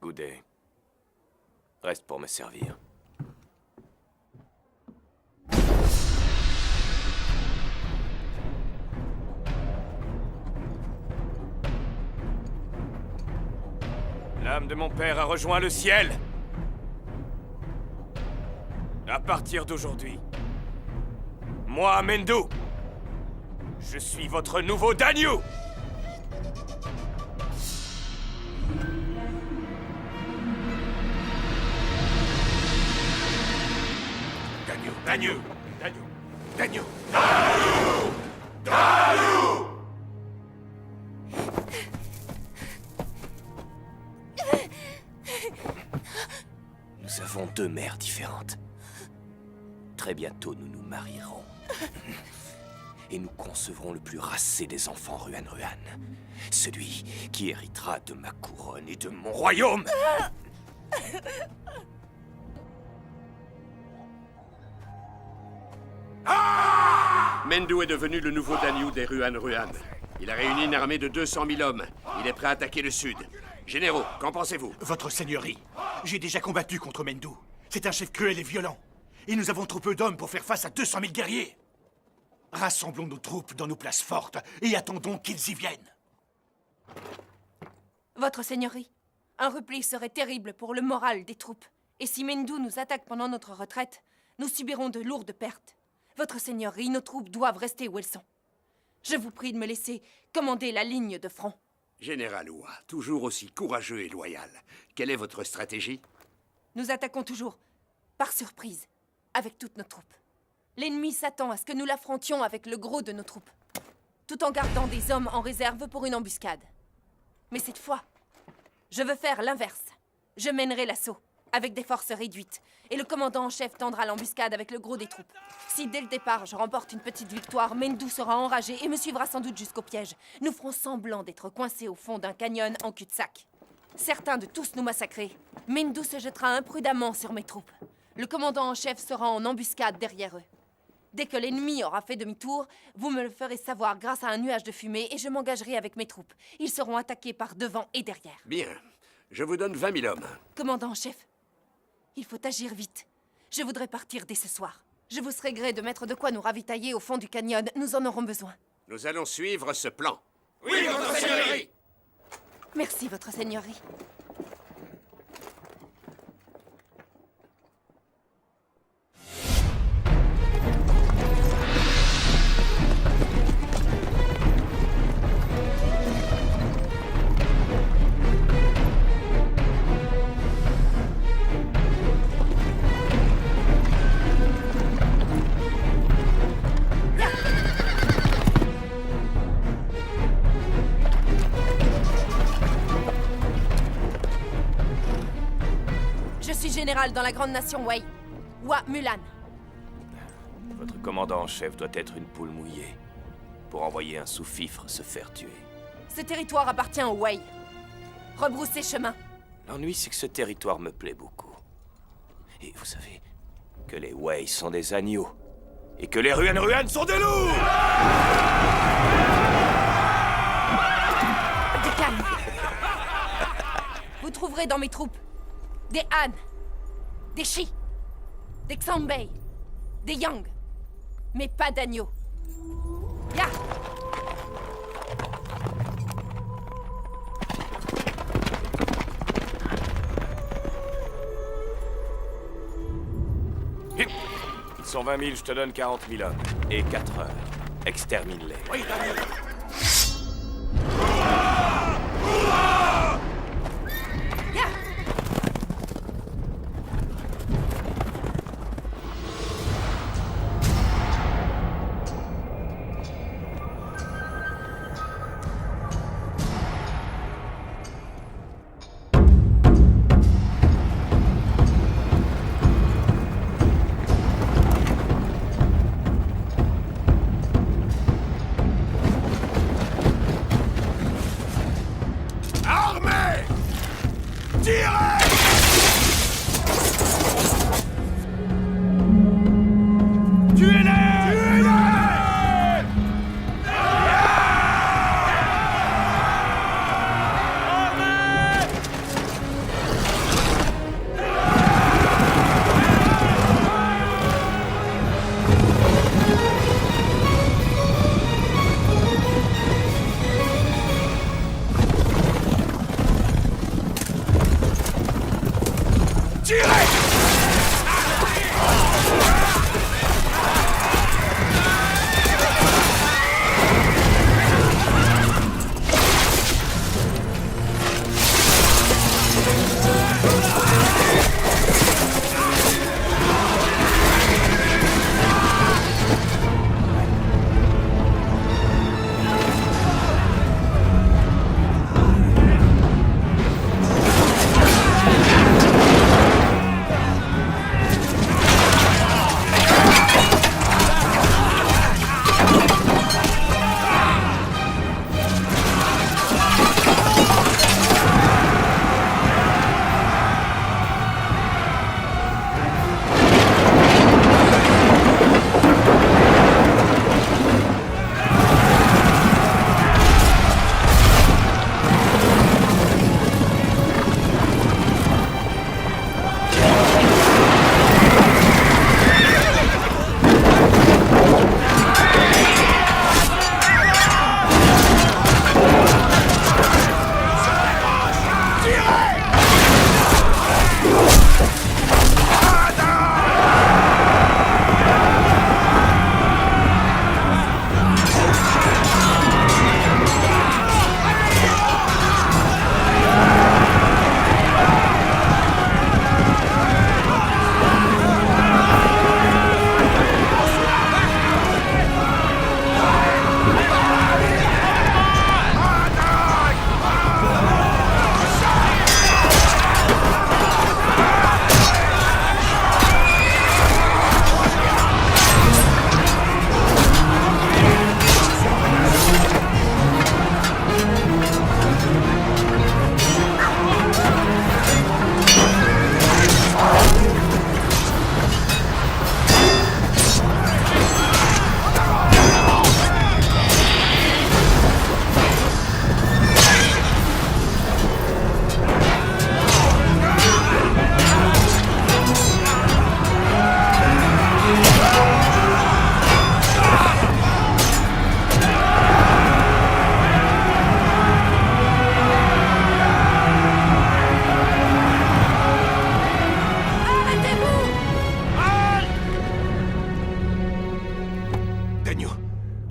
Goudet, reste pour me servir. L'âme de mon père a rejoint le ciel. À partir d'aujourd'hui, moi, Mendou, Je suis votre nouveau Danyu! Danyu! Danyu! Danyu! Nous avons deux mères différentes. Très bientôt, nous nous marierons. Et nous concevrons le plus racé des enfants Ruan-Ruan. Celui qui héritera de ma couronne et de mon royaume. Mendu est devenu le nouveau Danyu des Ruan-Ruan. Il a réuni une armée de 200 000 hommes. Il est prêt à attaquer le sud. Généraux, qu'en pensez-vous? Votre seigneurie, j'ai déjà combattu contre Mendu. C'est un chef cruel et violent. Et nous avons trop peu d'hommes pour faire face à 200 000 guerriers. Rassemblons nos troupes dans nos places fortes et attendons qu'ils y viennent. Votre seigneurie, un repli serait terrible pour le moral des troupes. Et si Mendu nous attaque pendant notre retraite, nous subirons de lourdes pertes. Votre seigneurie, nos troupes doivent rester où elles sont. Je vous prie de me laisser commander la ligne de front. Général Hua, toujours aussi courageux et loyal. Quelle est votre stratégie? Nous attaquons toujours, par surprise, avec toutes nos troupes. L'ennemi s'attend à ce que nous l'affrontions avec le gros de nos troupes, tout en gardant des hommes en réserve pour une embuscade. Mais cette fois, je veux faire l'inverse. Je mènerai l'assaut, avec des forces réduites, et le commandant en chef tendra l'embuscade avec le gros des troupes. Si dès le départ je remporte une petite victoire, Mendu sera enragé et me suivra sans doute jusqu'au piège. Nous ferons semblant d'être coincés au fond d'un canyon en cul-de-sac. Certain de tous nous massacrer, Mendu se jettera imprudemment sur mes troupes. Le commandant en chef sera en embuscade derrière eux. Dès que l'ennemi aura fait demi-tour, vous me le ferez savoir grâce à un nuage de fumée et je m'engagerai avec mes troupes. Ils seront attaqués par devant et derrière. Bien. Je vous donne 20 000 hommes. Commandant en chef, il faut agir vite. Je voudrais partir dès ce soir. Je vous serai gré de mettre de quoi nous ravitailler au fond du canyon. Nous en aurons besoin. Nous allons suivre ce plan. Oui, votre seigneurie! Merci, votre seigneurie. Général dans la grande nation Wei, Hua Mulan. Votre commandant en chef doit être une poule mouillée pour envoyer un sous-fifre se faire tuer. Ce territoire appartient aux Wei. Rebroussez chemin. L'ennui, c'est que ce territoire me plaît beaucoup. Et vous savez que les Wei sont des agneaux et que les Ruan-Ruan sont des loups! Du calme. Vous trouverez dans mes troupes des Han, des Shi, des Xianbei, des Yang, mais pas d'agneaux. Ya! Ils sont 20 000, je te donne 40 000 hommes. Et 4 heures. Extermine-les. Oui, Daniel.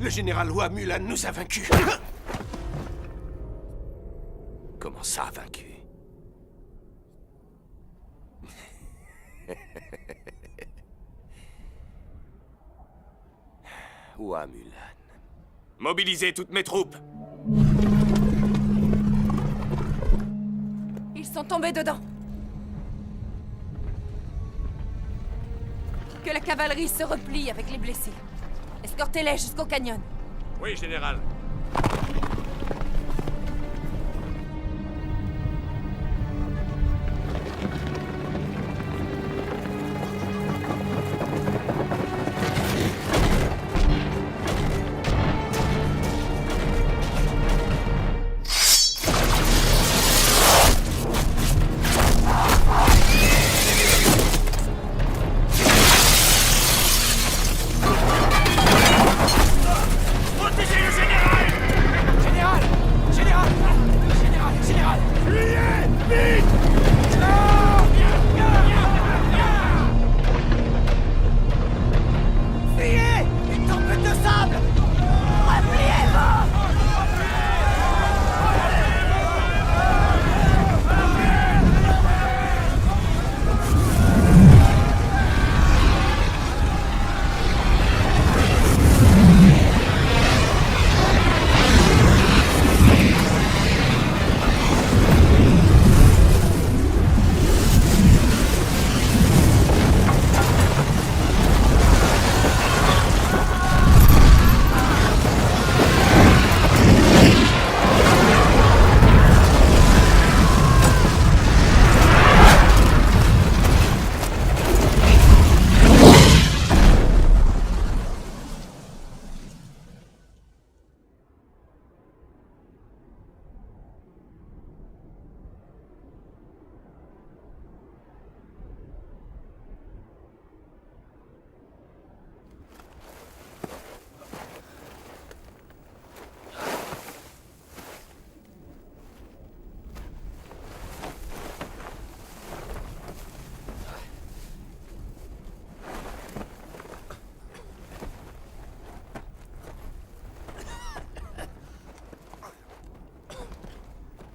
Le général Hua Mulan nous a vaincus. Comment ça, vaincu? Hua Mulan. Mobilisez toutes mes troupes. Ils sont tombés dedans. Que la cavalerie se replie avec les blessés. Escortez-les jusqu'au canyon. Oui, général.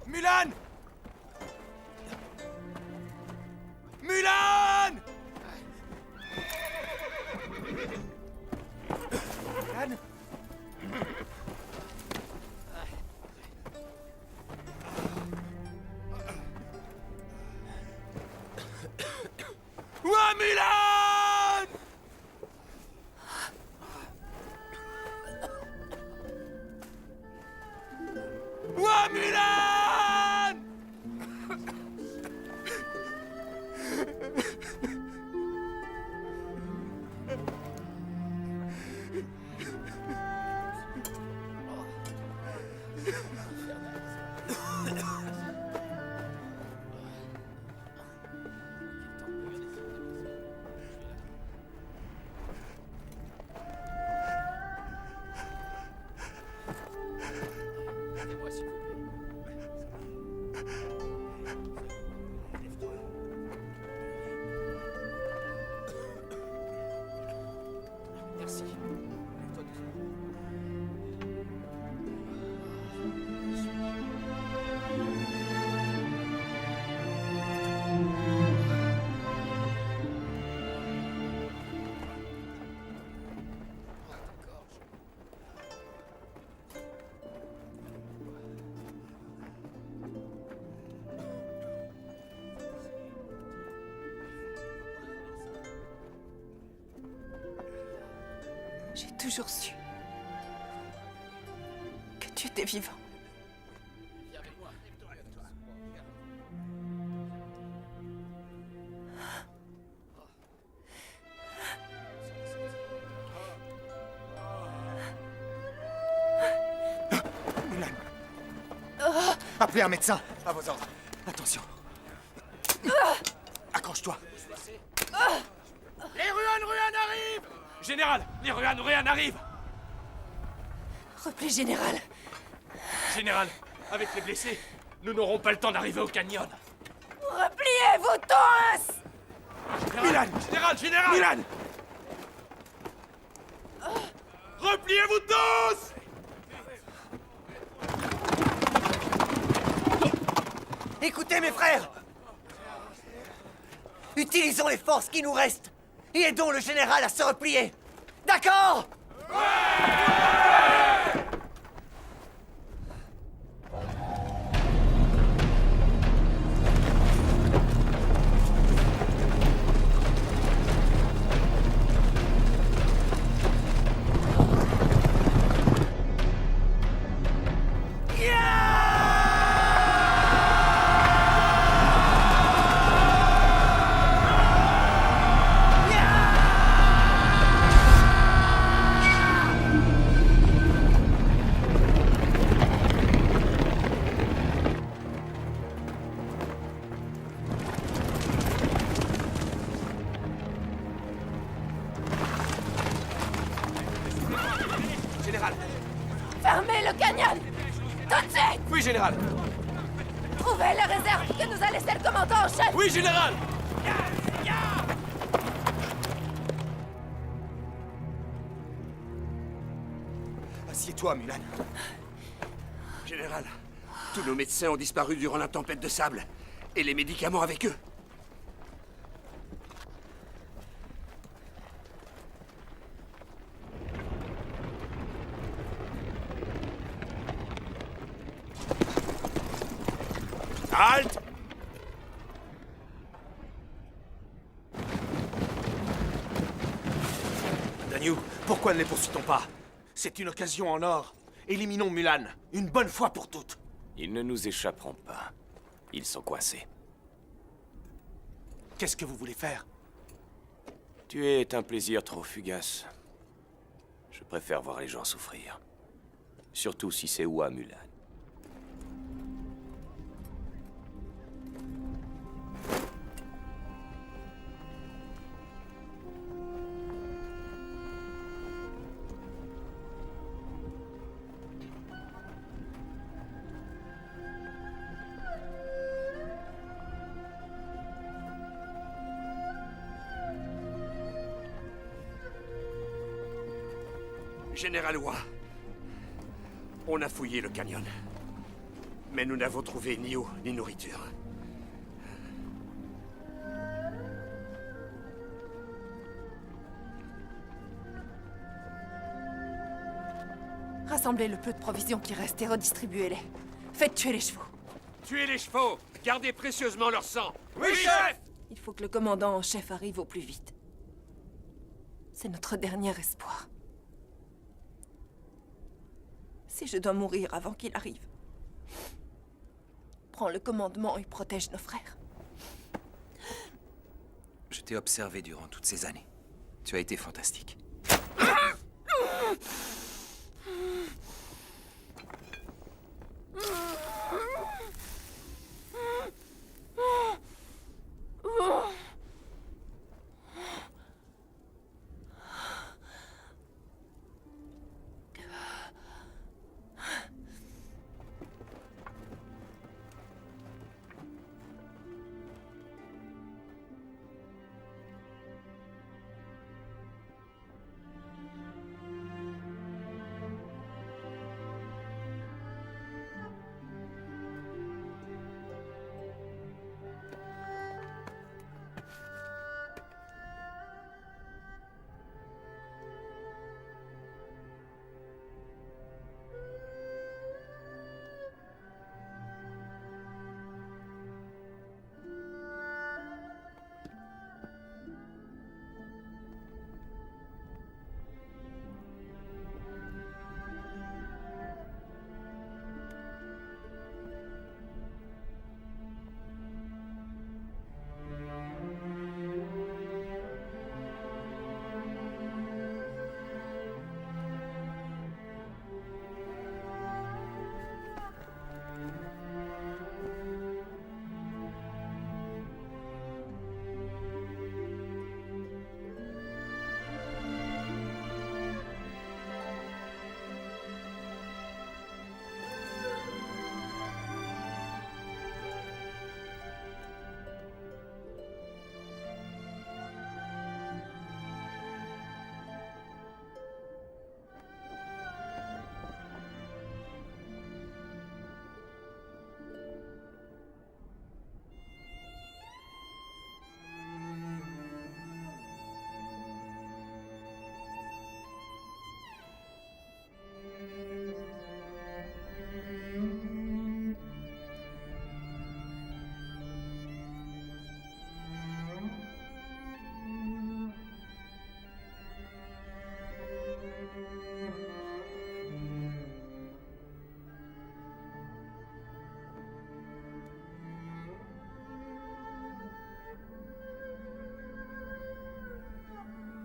Mulan! Mulan! Mulan? Ouah, Mulan! Ouah, Mulan! Merci. J'ai toujours su que tu étais vivant. Mulan. Appelez un médecin. À vos ordres. Attention. Accroche-toi. Les Ruan arrivent! Général, les Ruan arrivent! Repli général. Général, avec les blessés, nous n'aurons pas le temps d'arriver au canyon. Repliez-vous tous! Général! Général! Mulan! Repliez-vous tous! Écoutez, mes frères! Utilisons les forces qui nous restent et aidons le général à se replier. D'accord? Général! Fermez le canyon! Tout de suite! Oui, général! Trouvez la réserve que nous a laissé le commandant en chef! Oui, général! Assieds-toi, Mulan. Général, tous nos médecins ont disparu durant la tempête de sable. Et les médicaments avec eux. Halte! Danyou, pourquoi ne les poursuit-on pas? C'est une occasion en or. Éliminons Mulan, une bonne fois pour toutes. Ils ne nous échapperont pas. Ils sont coincés. Qu'est-ce que vous voulez faire? Tuer est un plaisir trop fugace. Je préfère voir les gens souffrir. Surtout si c'est Hua Mulan. Général Hua, on a fouillé le canyon. Mais nous n'avons trouvé ni eau, ni nourriture. Rassemblez le peu de provisions qui restent et redistribuez-les. Faites tuer les chevaux. Tuez les chevaux! Gardez précieusement leur sang! Oui, chef! Il faut que le commandant en chef arrive au plus vite. C'est notre dernier espoir. Si je dois mourir avant qu'il arrive, prends le commandement et protège nos frères. Je t'ai observé durant toutes ces années. Tu as été fantastique.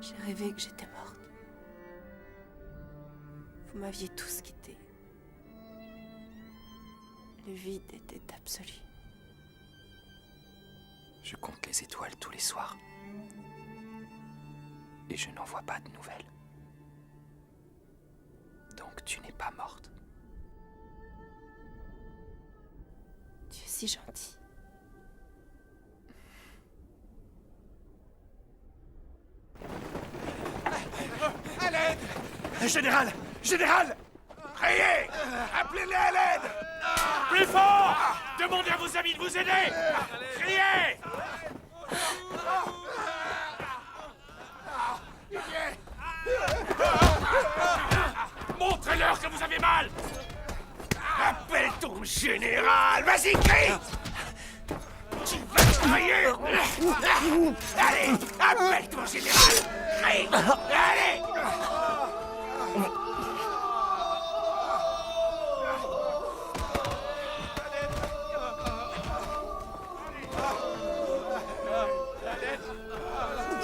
J'ai rêvé que j'étais morte. Vous m'aviez tous quitté. Le vide était absolu. Je compte les étoiles tous les soirs. Et je n'en vois pas de nouvelles. Donc tu n'es pas morte. Tu es si gentil. À l'aide! Général! Général! Criez! Appelez-les à l'aide! Plus fort! Demandez à vos amis de vous aider! Criez! Montrez-leur que vous avez mal! Appelle ton général! Vas-y, crie! Tu vas crier! Allez! Appelle ton général! Crie! Allez!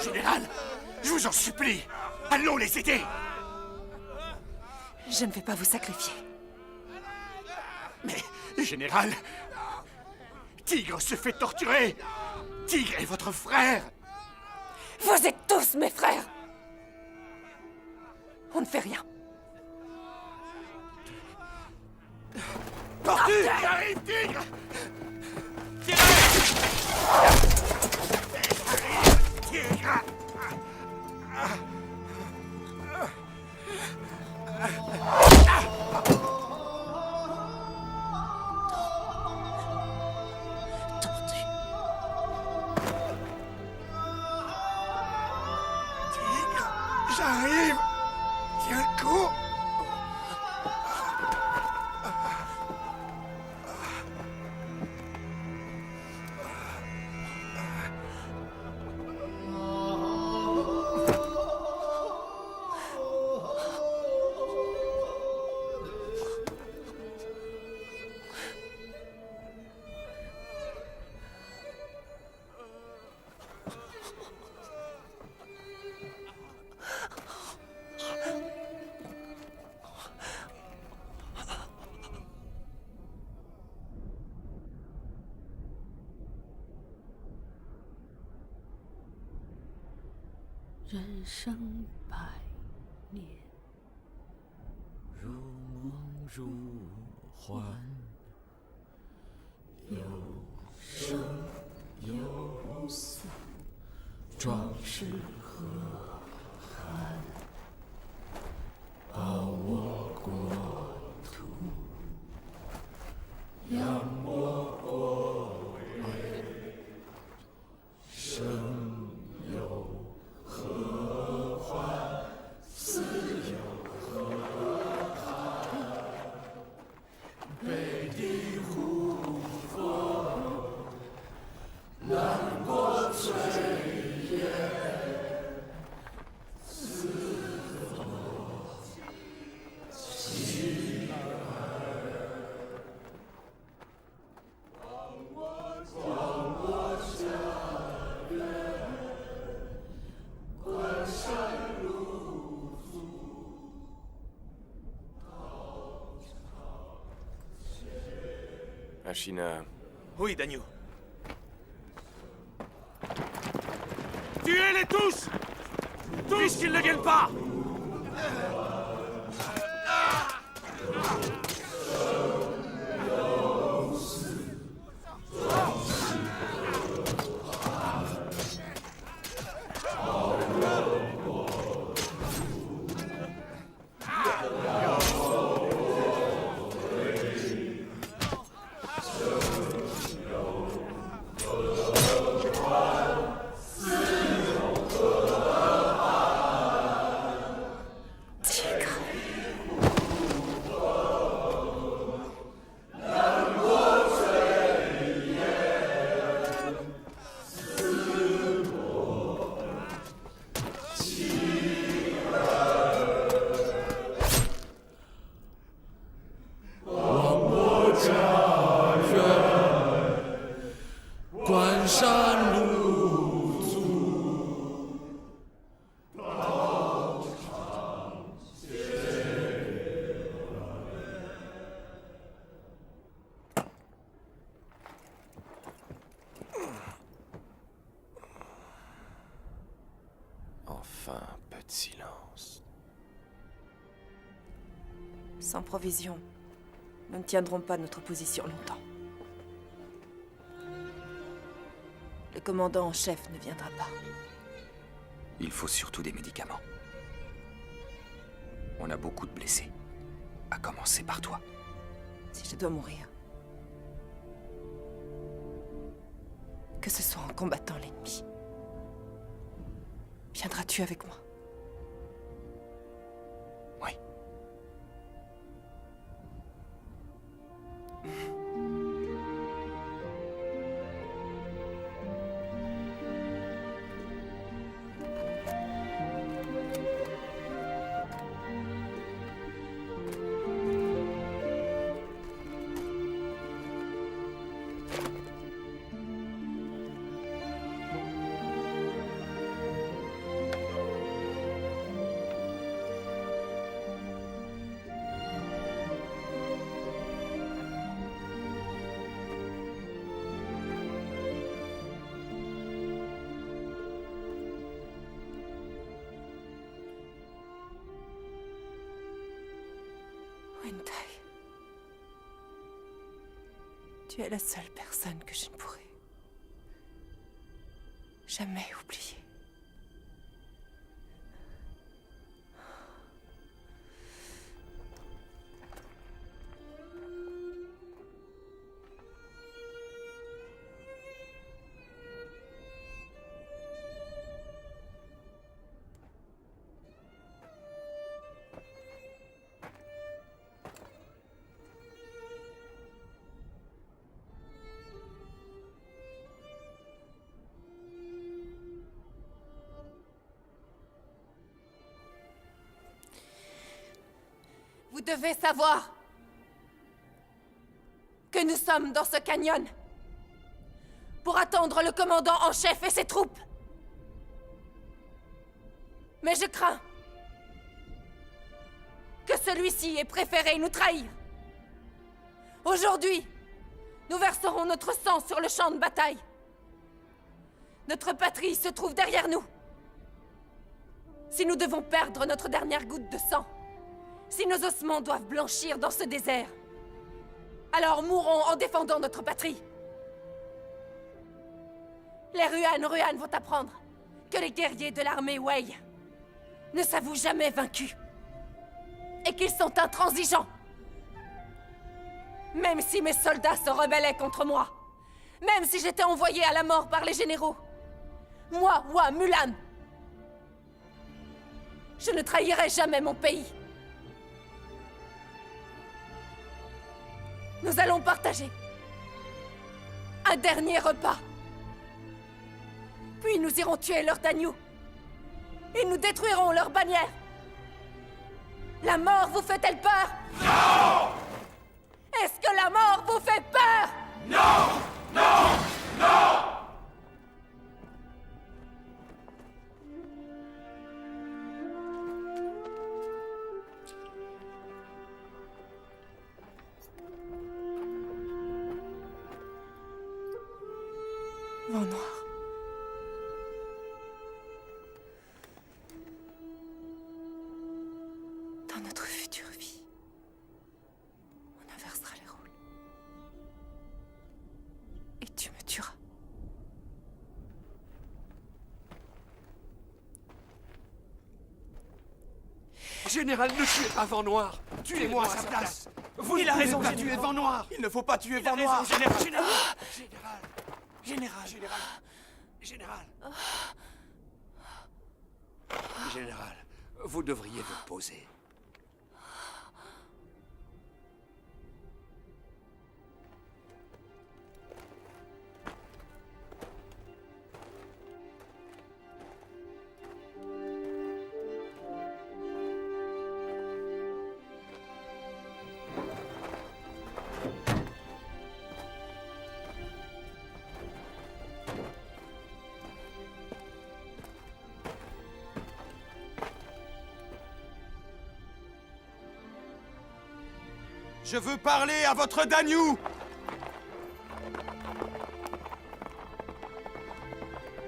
Général! Je vous en supplie! Allons les aider! Je ne vais pas vous sacrifier. Mais, Général, Tigre se fait torturer. Tigre est votre frère. Vous êtes tous mes frères. On ne fait rien. Tortue! J'arrive, Tigre! Tigre! J'arrive! Tiens le coup!人生百年，如梦如幻，有生有死，壮士何憾？报我国土，扬我国威，生有何患？死有何憾？北地胡佛，南国炊烟，四座妻儿，望我家园。关山入祖，Ashina. Oui, Dagnou. Tuez-les tous! Puisqu'ils ne viennent pas! Enfin, un peu de silence. Sans provision, nous ne tiendrons pas notre position longtemps. Le commandant en chef ne viendra pas. Il faut surtout des médicaments. On a beaucoup de blessés. À commencer par toi. Si je dois mourir, que ce soit en combattant l'ennemi. Viendras-tu avec moi? Oui. Wentai, tu es la seule personne que je ne pourrai jamais oublier. Vous devez savoir que nous sommes dans ce canyon pour attendre le commandant en chef et ses troupes. Mais je crains que celui-ci ait préféré nous trahir. Aujourd'hui, nous verserons notre sang sur le champ de bataille. Notre patrie se trouve derrière nous. Si nous devons perdre notre dernière goutte de sang, si nos ossements doivent blanchir dans ce désert, alors mourons en défendant notre patrie. Les Ruan vont apprendre que les guerriers de l'armée Wei ne s'avouent jamais vaincus et qu'ils sont intransigeants. Même si mes soldats se rebellaient contre moi, même si j'étais envoyé à la mort par les généraux, moi, Mulan, je ne trahirai jamais mon pays. Nous allons partager un dernier repas. Puis nous irons tuer leurs Danyu. Et nous détruirons leur bannière. La mort vous fait-elle peur? Non! Est-ce que la mort vous fait peur? Non! Non! Non! Vent noir. Dans notre future vie, on inversera les rôles. Et tu me tueras. Général, ne tuez pas Vent Noir. Tuez-moi à sa place. Vous Il a raison, pas Général. tuer Vent Noir. Il ne faut pas tuer Il a Vent raison, Noir. Général. Général. Général. Général. Général, vous devriez vous poser. Je veux parler à votre Danyu.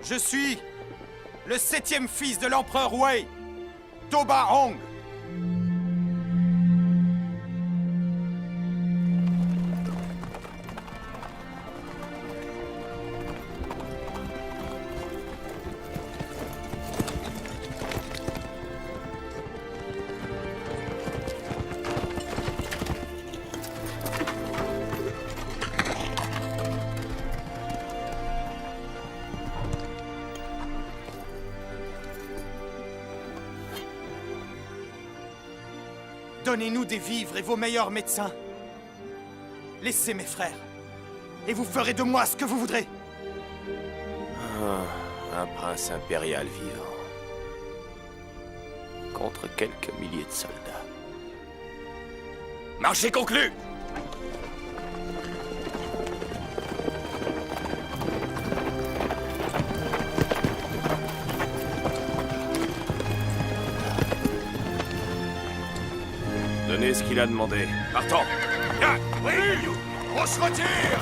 Je suis le 7e fils de l'empereur Wei, Toba Hong. Donnez-nous des vivres et vos meilleurs médecins. Laissez mes frères, et vous ferez de moi ce que vous voudrez. Ah, un prince impérial vivant. Contre quelques milliers de soldats. Marché conclu! Donnez ce qu'il a demandé. Partons! Oui, on se retire!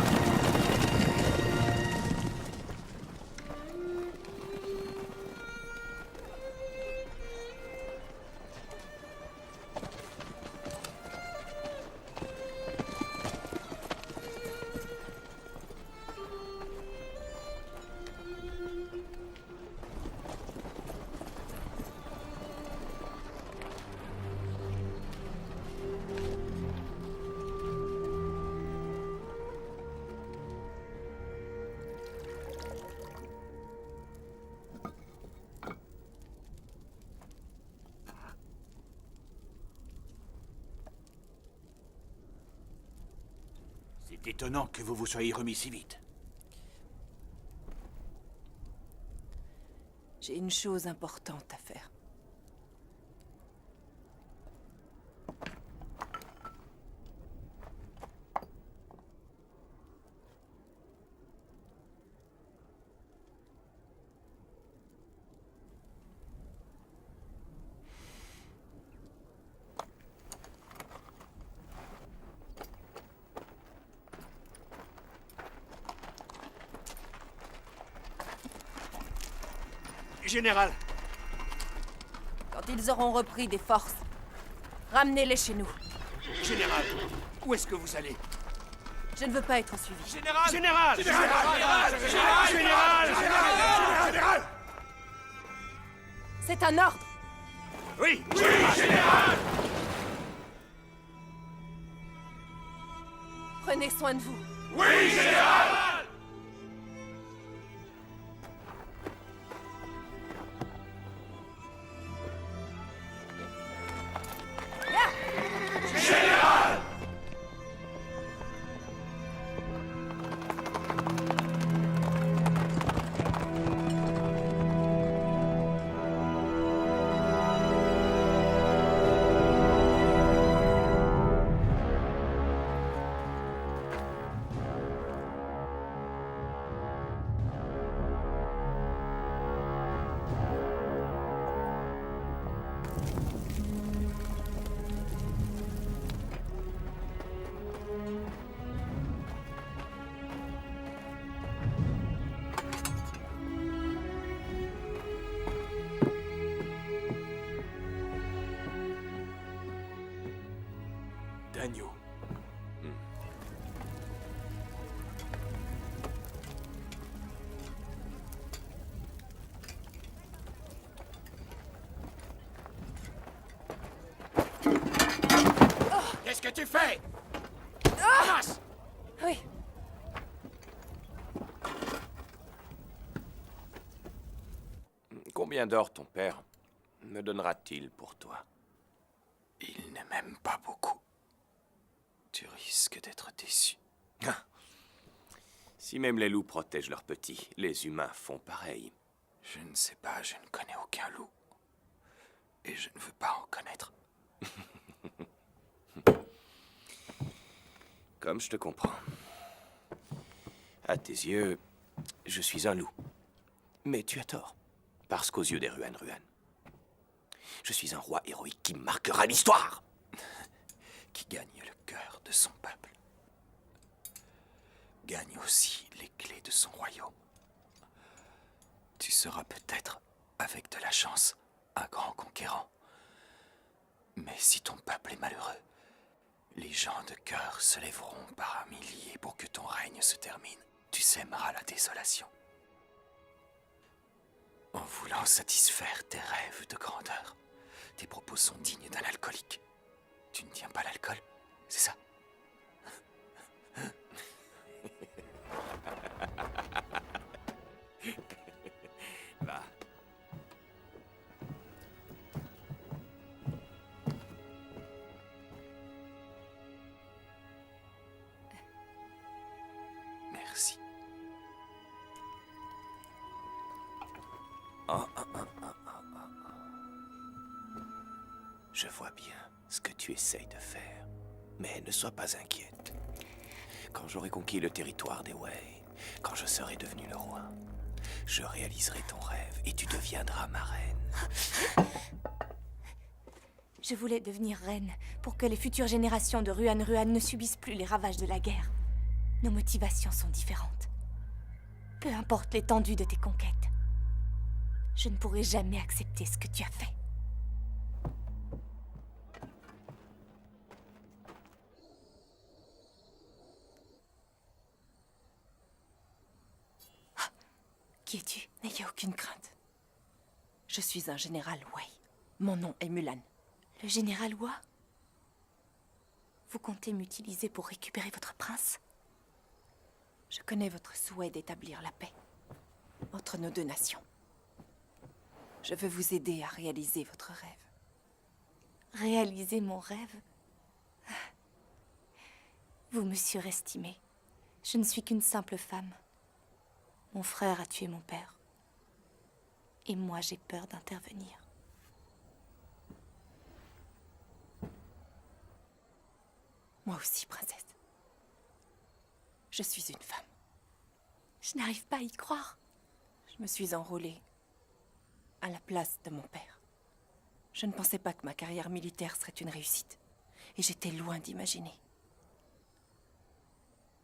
C'est étonnant que vous vous soyez remis si vite. J'ai une chose importante à faire. Général! Quand ils auront repris des forces, ramenez-les chez nous. Général, où est-ce que vous allez? Je ne veux pas être suivi. Général! Général! Général! C'est un ordre. Oui! Oui, général! Prenez soin de vous. Oui, général! Général! D'agneau. Qu'est-ce que tu fais? Ramasse! Oui. Combien d'or ton père me donnera-t-il pour toi? Il ne m'aime pas beaucoup. Tu risques d'être déçu. Si même les loups protègent leurs petits, les humains font pareil. Je ne sais pas, je ne connais aucun loup. Et je ne veux pas en connaître. Comme je te comprends. À tes yeux, je suis un loup. Mais tu as tort. Parce qu'aux yeux des Ruan-Ruan, je suis un roi héroïque qui marquera l'histoire. Qui gagne le cœur de son peuple. Gagne aussi les clés de son royaume. Tu seras peut-être avec de la chance, un grand conquérant. Mais si ton peuple est malheureux, les gens de cœur se lèveront par milliers pour que ton règne se termine. Tu sèmeras la désolation. En voulant satisfaire tes rêves de grandeur, tes propos sont dignes d'un alcoolique. Tu ne tiens pas l'alcool, c'est ça? Va. Merci. Je vois bien ce que tu essayes de faire, mais ne sois pas inquiète. Quand j'aurai conquis le territoire des Wei, quand je serai devenu le roi, je réaliserai ton rêve et tu deviendras ma reine. Je voulais devenir reine pour que les futures générations de Ruan ne subissent plus les ravages de la guerre. Nos motivations sont différentes. Peu importe l'étendue de tes conquêtes, je ne pourrai jamais accepter ce que tu as fait. Ah, qui es-tu? N'ayez aucune crainte. Je suis un général Wei. Mon nom est Mulan. Le général Hua? Vous comptez m'utiliser pour récupérer votre prince? Je connais votre souhait d'établir la paix entre nos deux nations. Je veux vous aider à réaliser votre rêve. Réaliser mon rêve? Vous me surestimez. Je ne suis qu'une simple femme. Mon frère a tué mon père. Et moi, j'ai peur d'intervenir. Moi aussi, princesse. Je suis une femme. Je n'arrive pas à y croire. Je me suis enrôlée à la place de mon père. Je ne pensais pas que ma carrière militaire serait une réussite. Et j'étais loin d'imaginer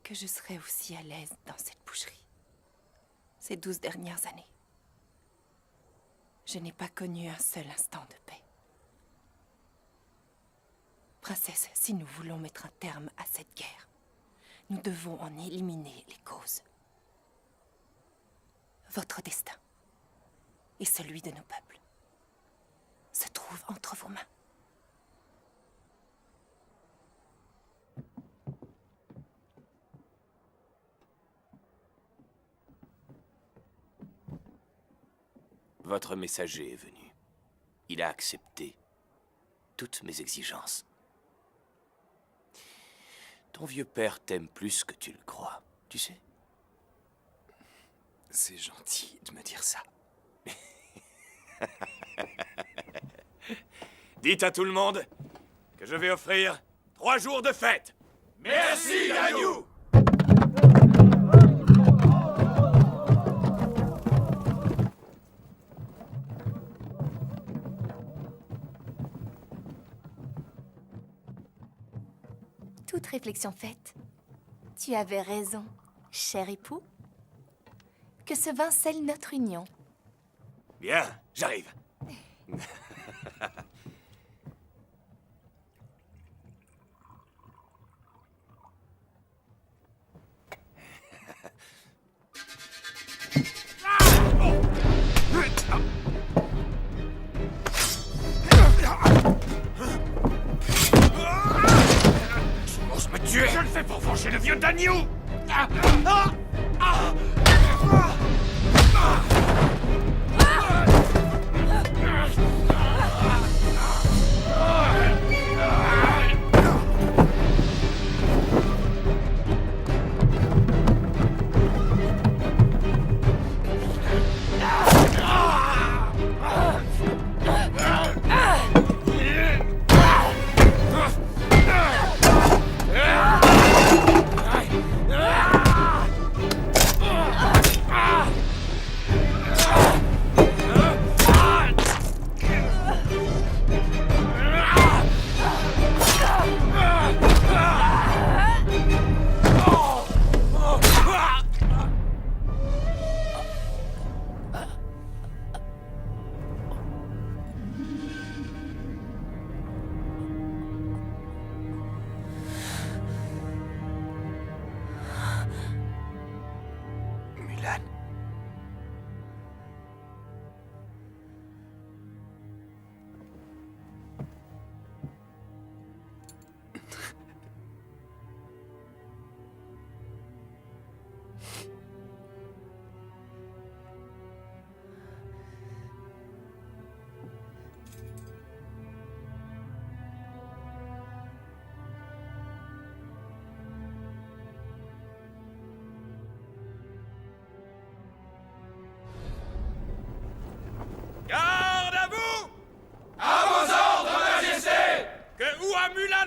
que je serais aussi à l'aise dans cette boucherie. Ces 12 dernières années, je n'ai pas connu un seul instant de paix. Princesse, si nous voulons mettre un terme à cette guerre, nous devons en éliminer les causes. Votre destin et celui de nos peuples se trouvent entre vos mains. Votre messager est venu. Il a accepté toutes mes exigences. Ton vieux père t'aime plus que tu le crois, tu sais. C'est gentil de me dire ça. Dites à tout le monde que je vais offrir 3 jours de fête. Merci, Gagnou. Toute réflexion faite, tu avais raison, cher époux. Que ce vin scelle notre union. Bien, j'arrive. Je le fais pour venger le vieux Dagnou.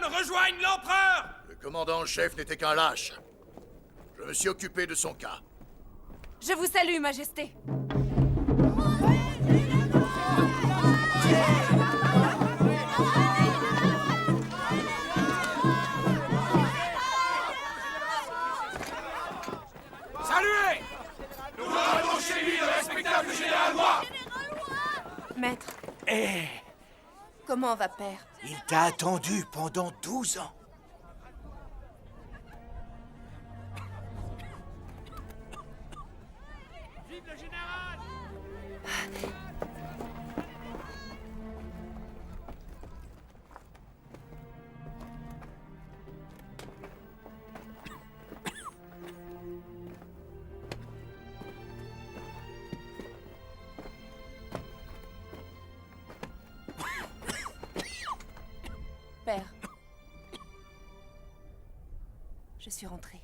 Ruan rejoignent l'empereur! Le commandant en chef n'était qu'un lâche. Je me suis occupé de son cas. Je vous salue, Majesté. Saluez! Nous rendons chez lui le respectable général Roy! Maître, Eh, comment va père? il t'a attendu pendant 12 ans. Vive le général! Père. Je suis rentrée.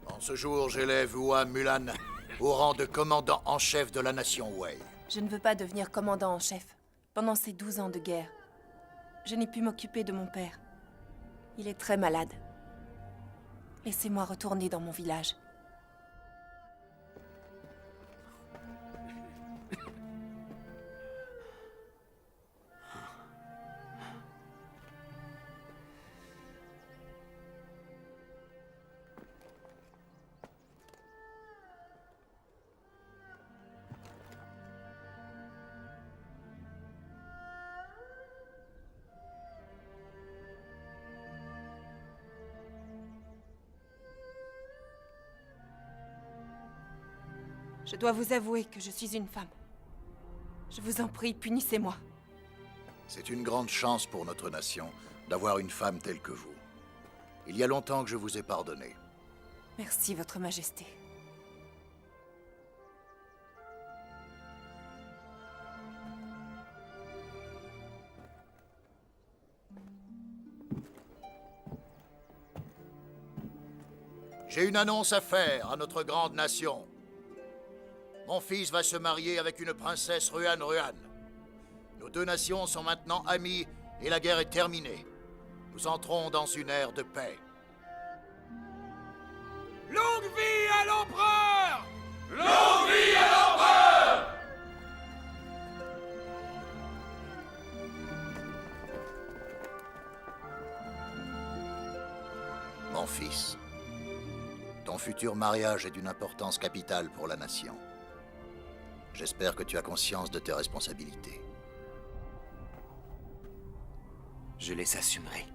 En ce jour, j'élève Hua Mulan au rang de commandant en chef de la nation Wei. Je ne veux pas devenir commandant en chef. Pendant ces 12 ans de guerre, je n'ai pu m'occuper de mon père. Il est très malade. Laissez-moi retourner dans mon village. Je dois vous avouer que je suis une femme. Je vous en prie, punissez-moi. C'est une grande chance pour notre nation d'avoir une femme telle que vous. Il y a longtemps que je vous ai pardonné. Merci, Votre Majesté. J'ai une annonce à faire à notre grande nation. Mon fils va se marier avec une princesse Ruan Ruan. Nos deux nations sont maintenant amies et la guerre est terminée. Nous entrons dans une ère de paix. Longue vie à l'empereur! Longue vie à l'empereur! Mon fils, ton futur mariage est d'une importance capitale pour la nation. J'espère que tu as conscience de tes responsabilités. Je les assumerai.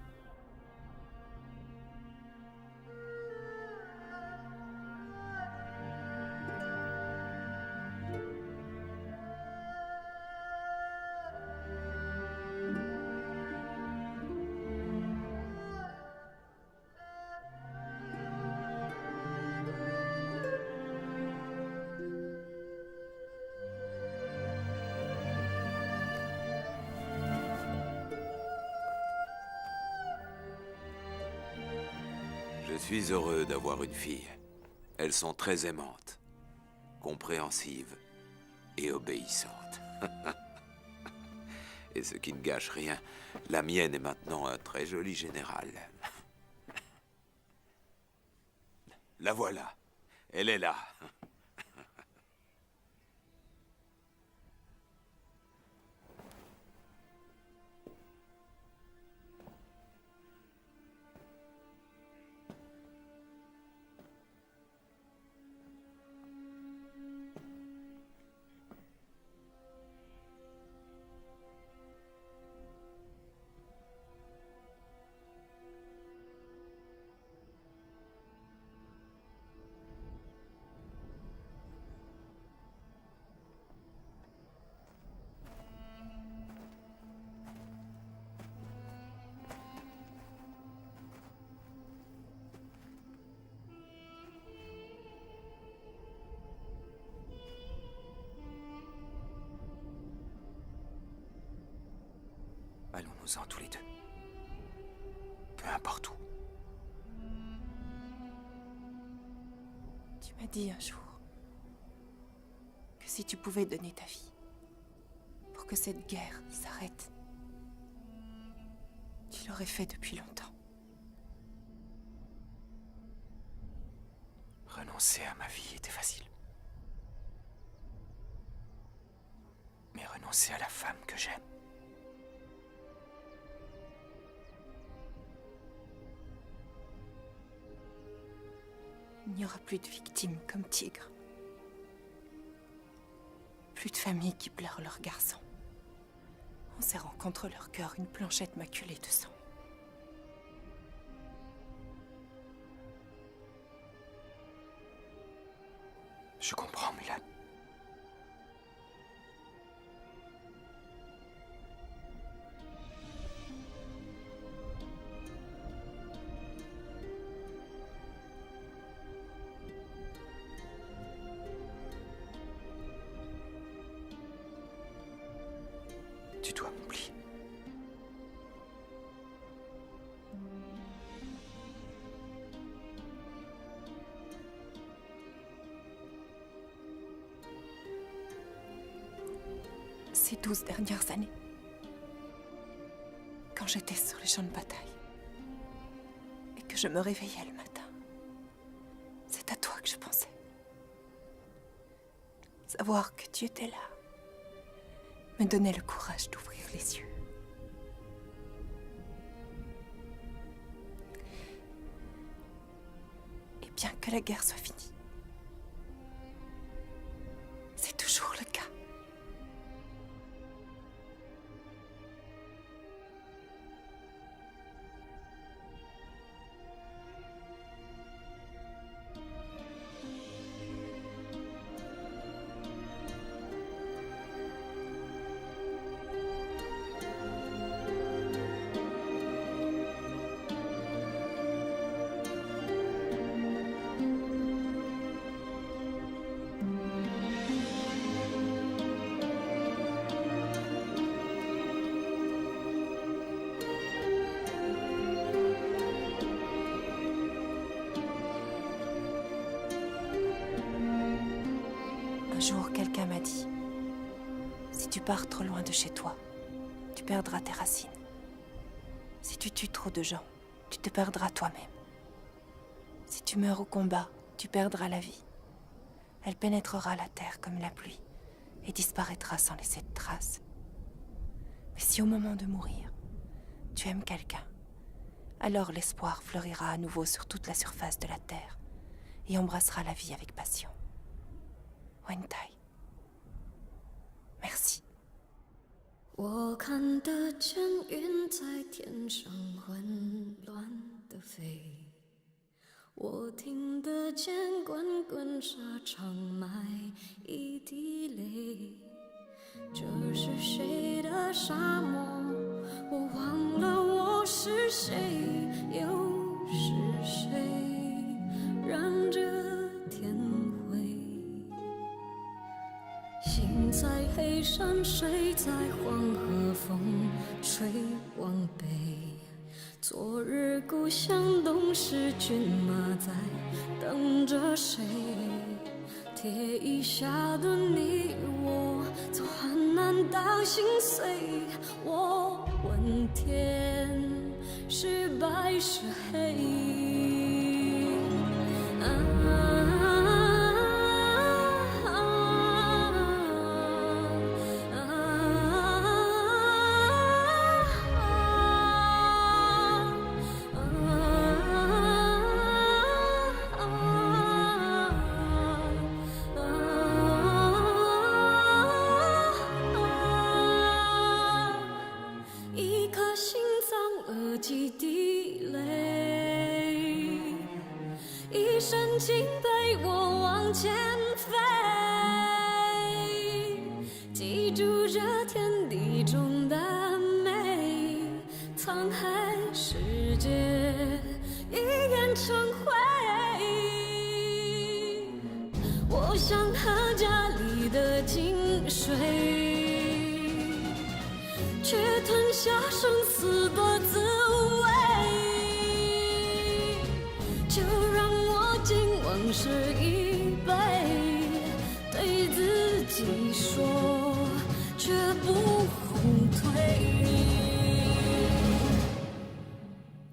Je suis heureux d'avoir une fille. Elles sont très aimantes, compréhensives et obéissantes. Et ce qui ne gâche rien, la mienne est maintenant un très joli général. La voilà. Elle est là. Allons-nous-en tous les deux. Peu importe où. Tu m'as dit un jour que si tu pouvais donner ta vie, que cette guerre s'arrête. Tu l'aurais fait depuis longtemps. Renoncer à ma vie était facile. Mais renoncer à la femme que j'aime... Il n'y aura plus de victimes comme Tigre. Plus de familles qui pleurent leurs garçons, en serrant contre leur cœur une planchette maculée de sang. Je comprends, Mulan. Tu dois m'oublier. Ces 12 dernières années, quand j'étais sur les champs de bataille et que je me réveillais le matin, c'est à toi que je pensais. Savoir que tu étais là me donnait le courage d'ouvrir les yeux. Et bien que la guerre soit finie, c'est toujours le cas. Un jour, quelqu'un m'a dit, si tu pars trop loin de chez toi, tu perdras tes racines. Si tu tues trop de gens, tu te perdras toi-même. Si tu meurs au combat, tu perdras la vie. Elle pénétrera la terre comme la pluie et disparaîtra sans laisser de traces. Mais si au moment de mourir, tu aimes quelqu'un, alors l'espoir fleurira à nouveau sur toute la surface de la terre et embrassera la vie avec passion. Wen Tai. Merci. 我看得见云在天上混乱地飞，我听得见滚滚沙场埋一滴泪。这是谁的沙漠？我忘了我是谁，又是谁染着天灰？心在黑山，水在黄河，风吹往北。昨日故乡，东市骏马在等着谁？铁衣下的你我，从患难到心碎。我问天，是白是黑？一颗心脏，额几滴泪，一身轻陪我往前飞。记住这天地中的美，沧海世界一眼成灰。我想喝家里的井水，却吞下生死的滋味。就让我敬往事一杯，对自己说，绝不退。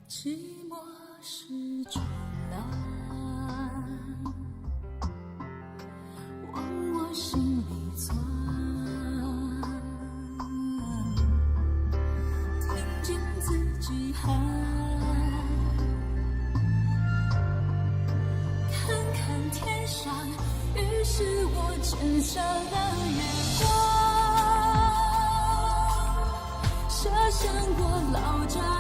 寂寞是巨浪，往我心里钻，听见自己喊，看看天上，于是我捡上了月光，射向我老家。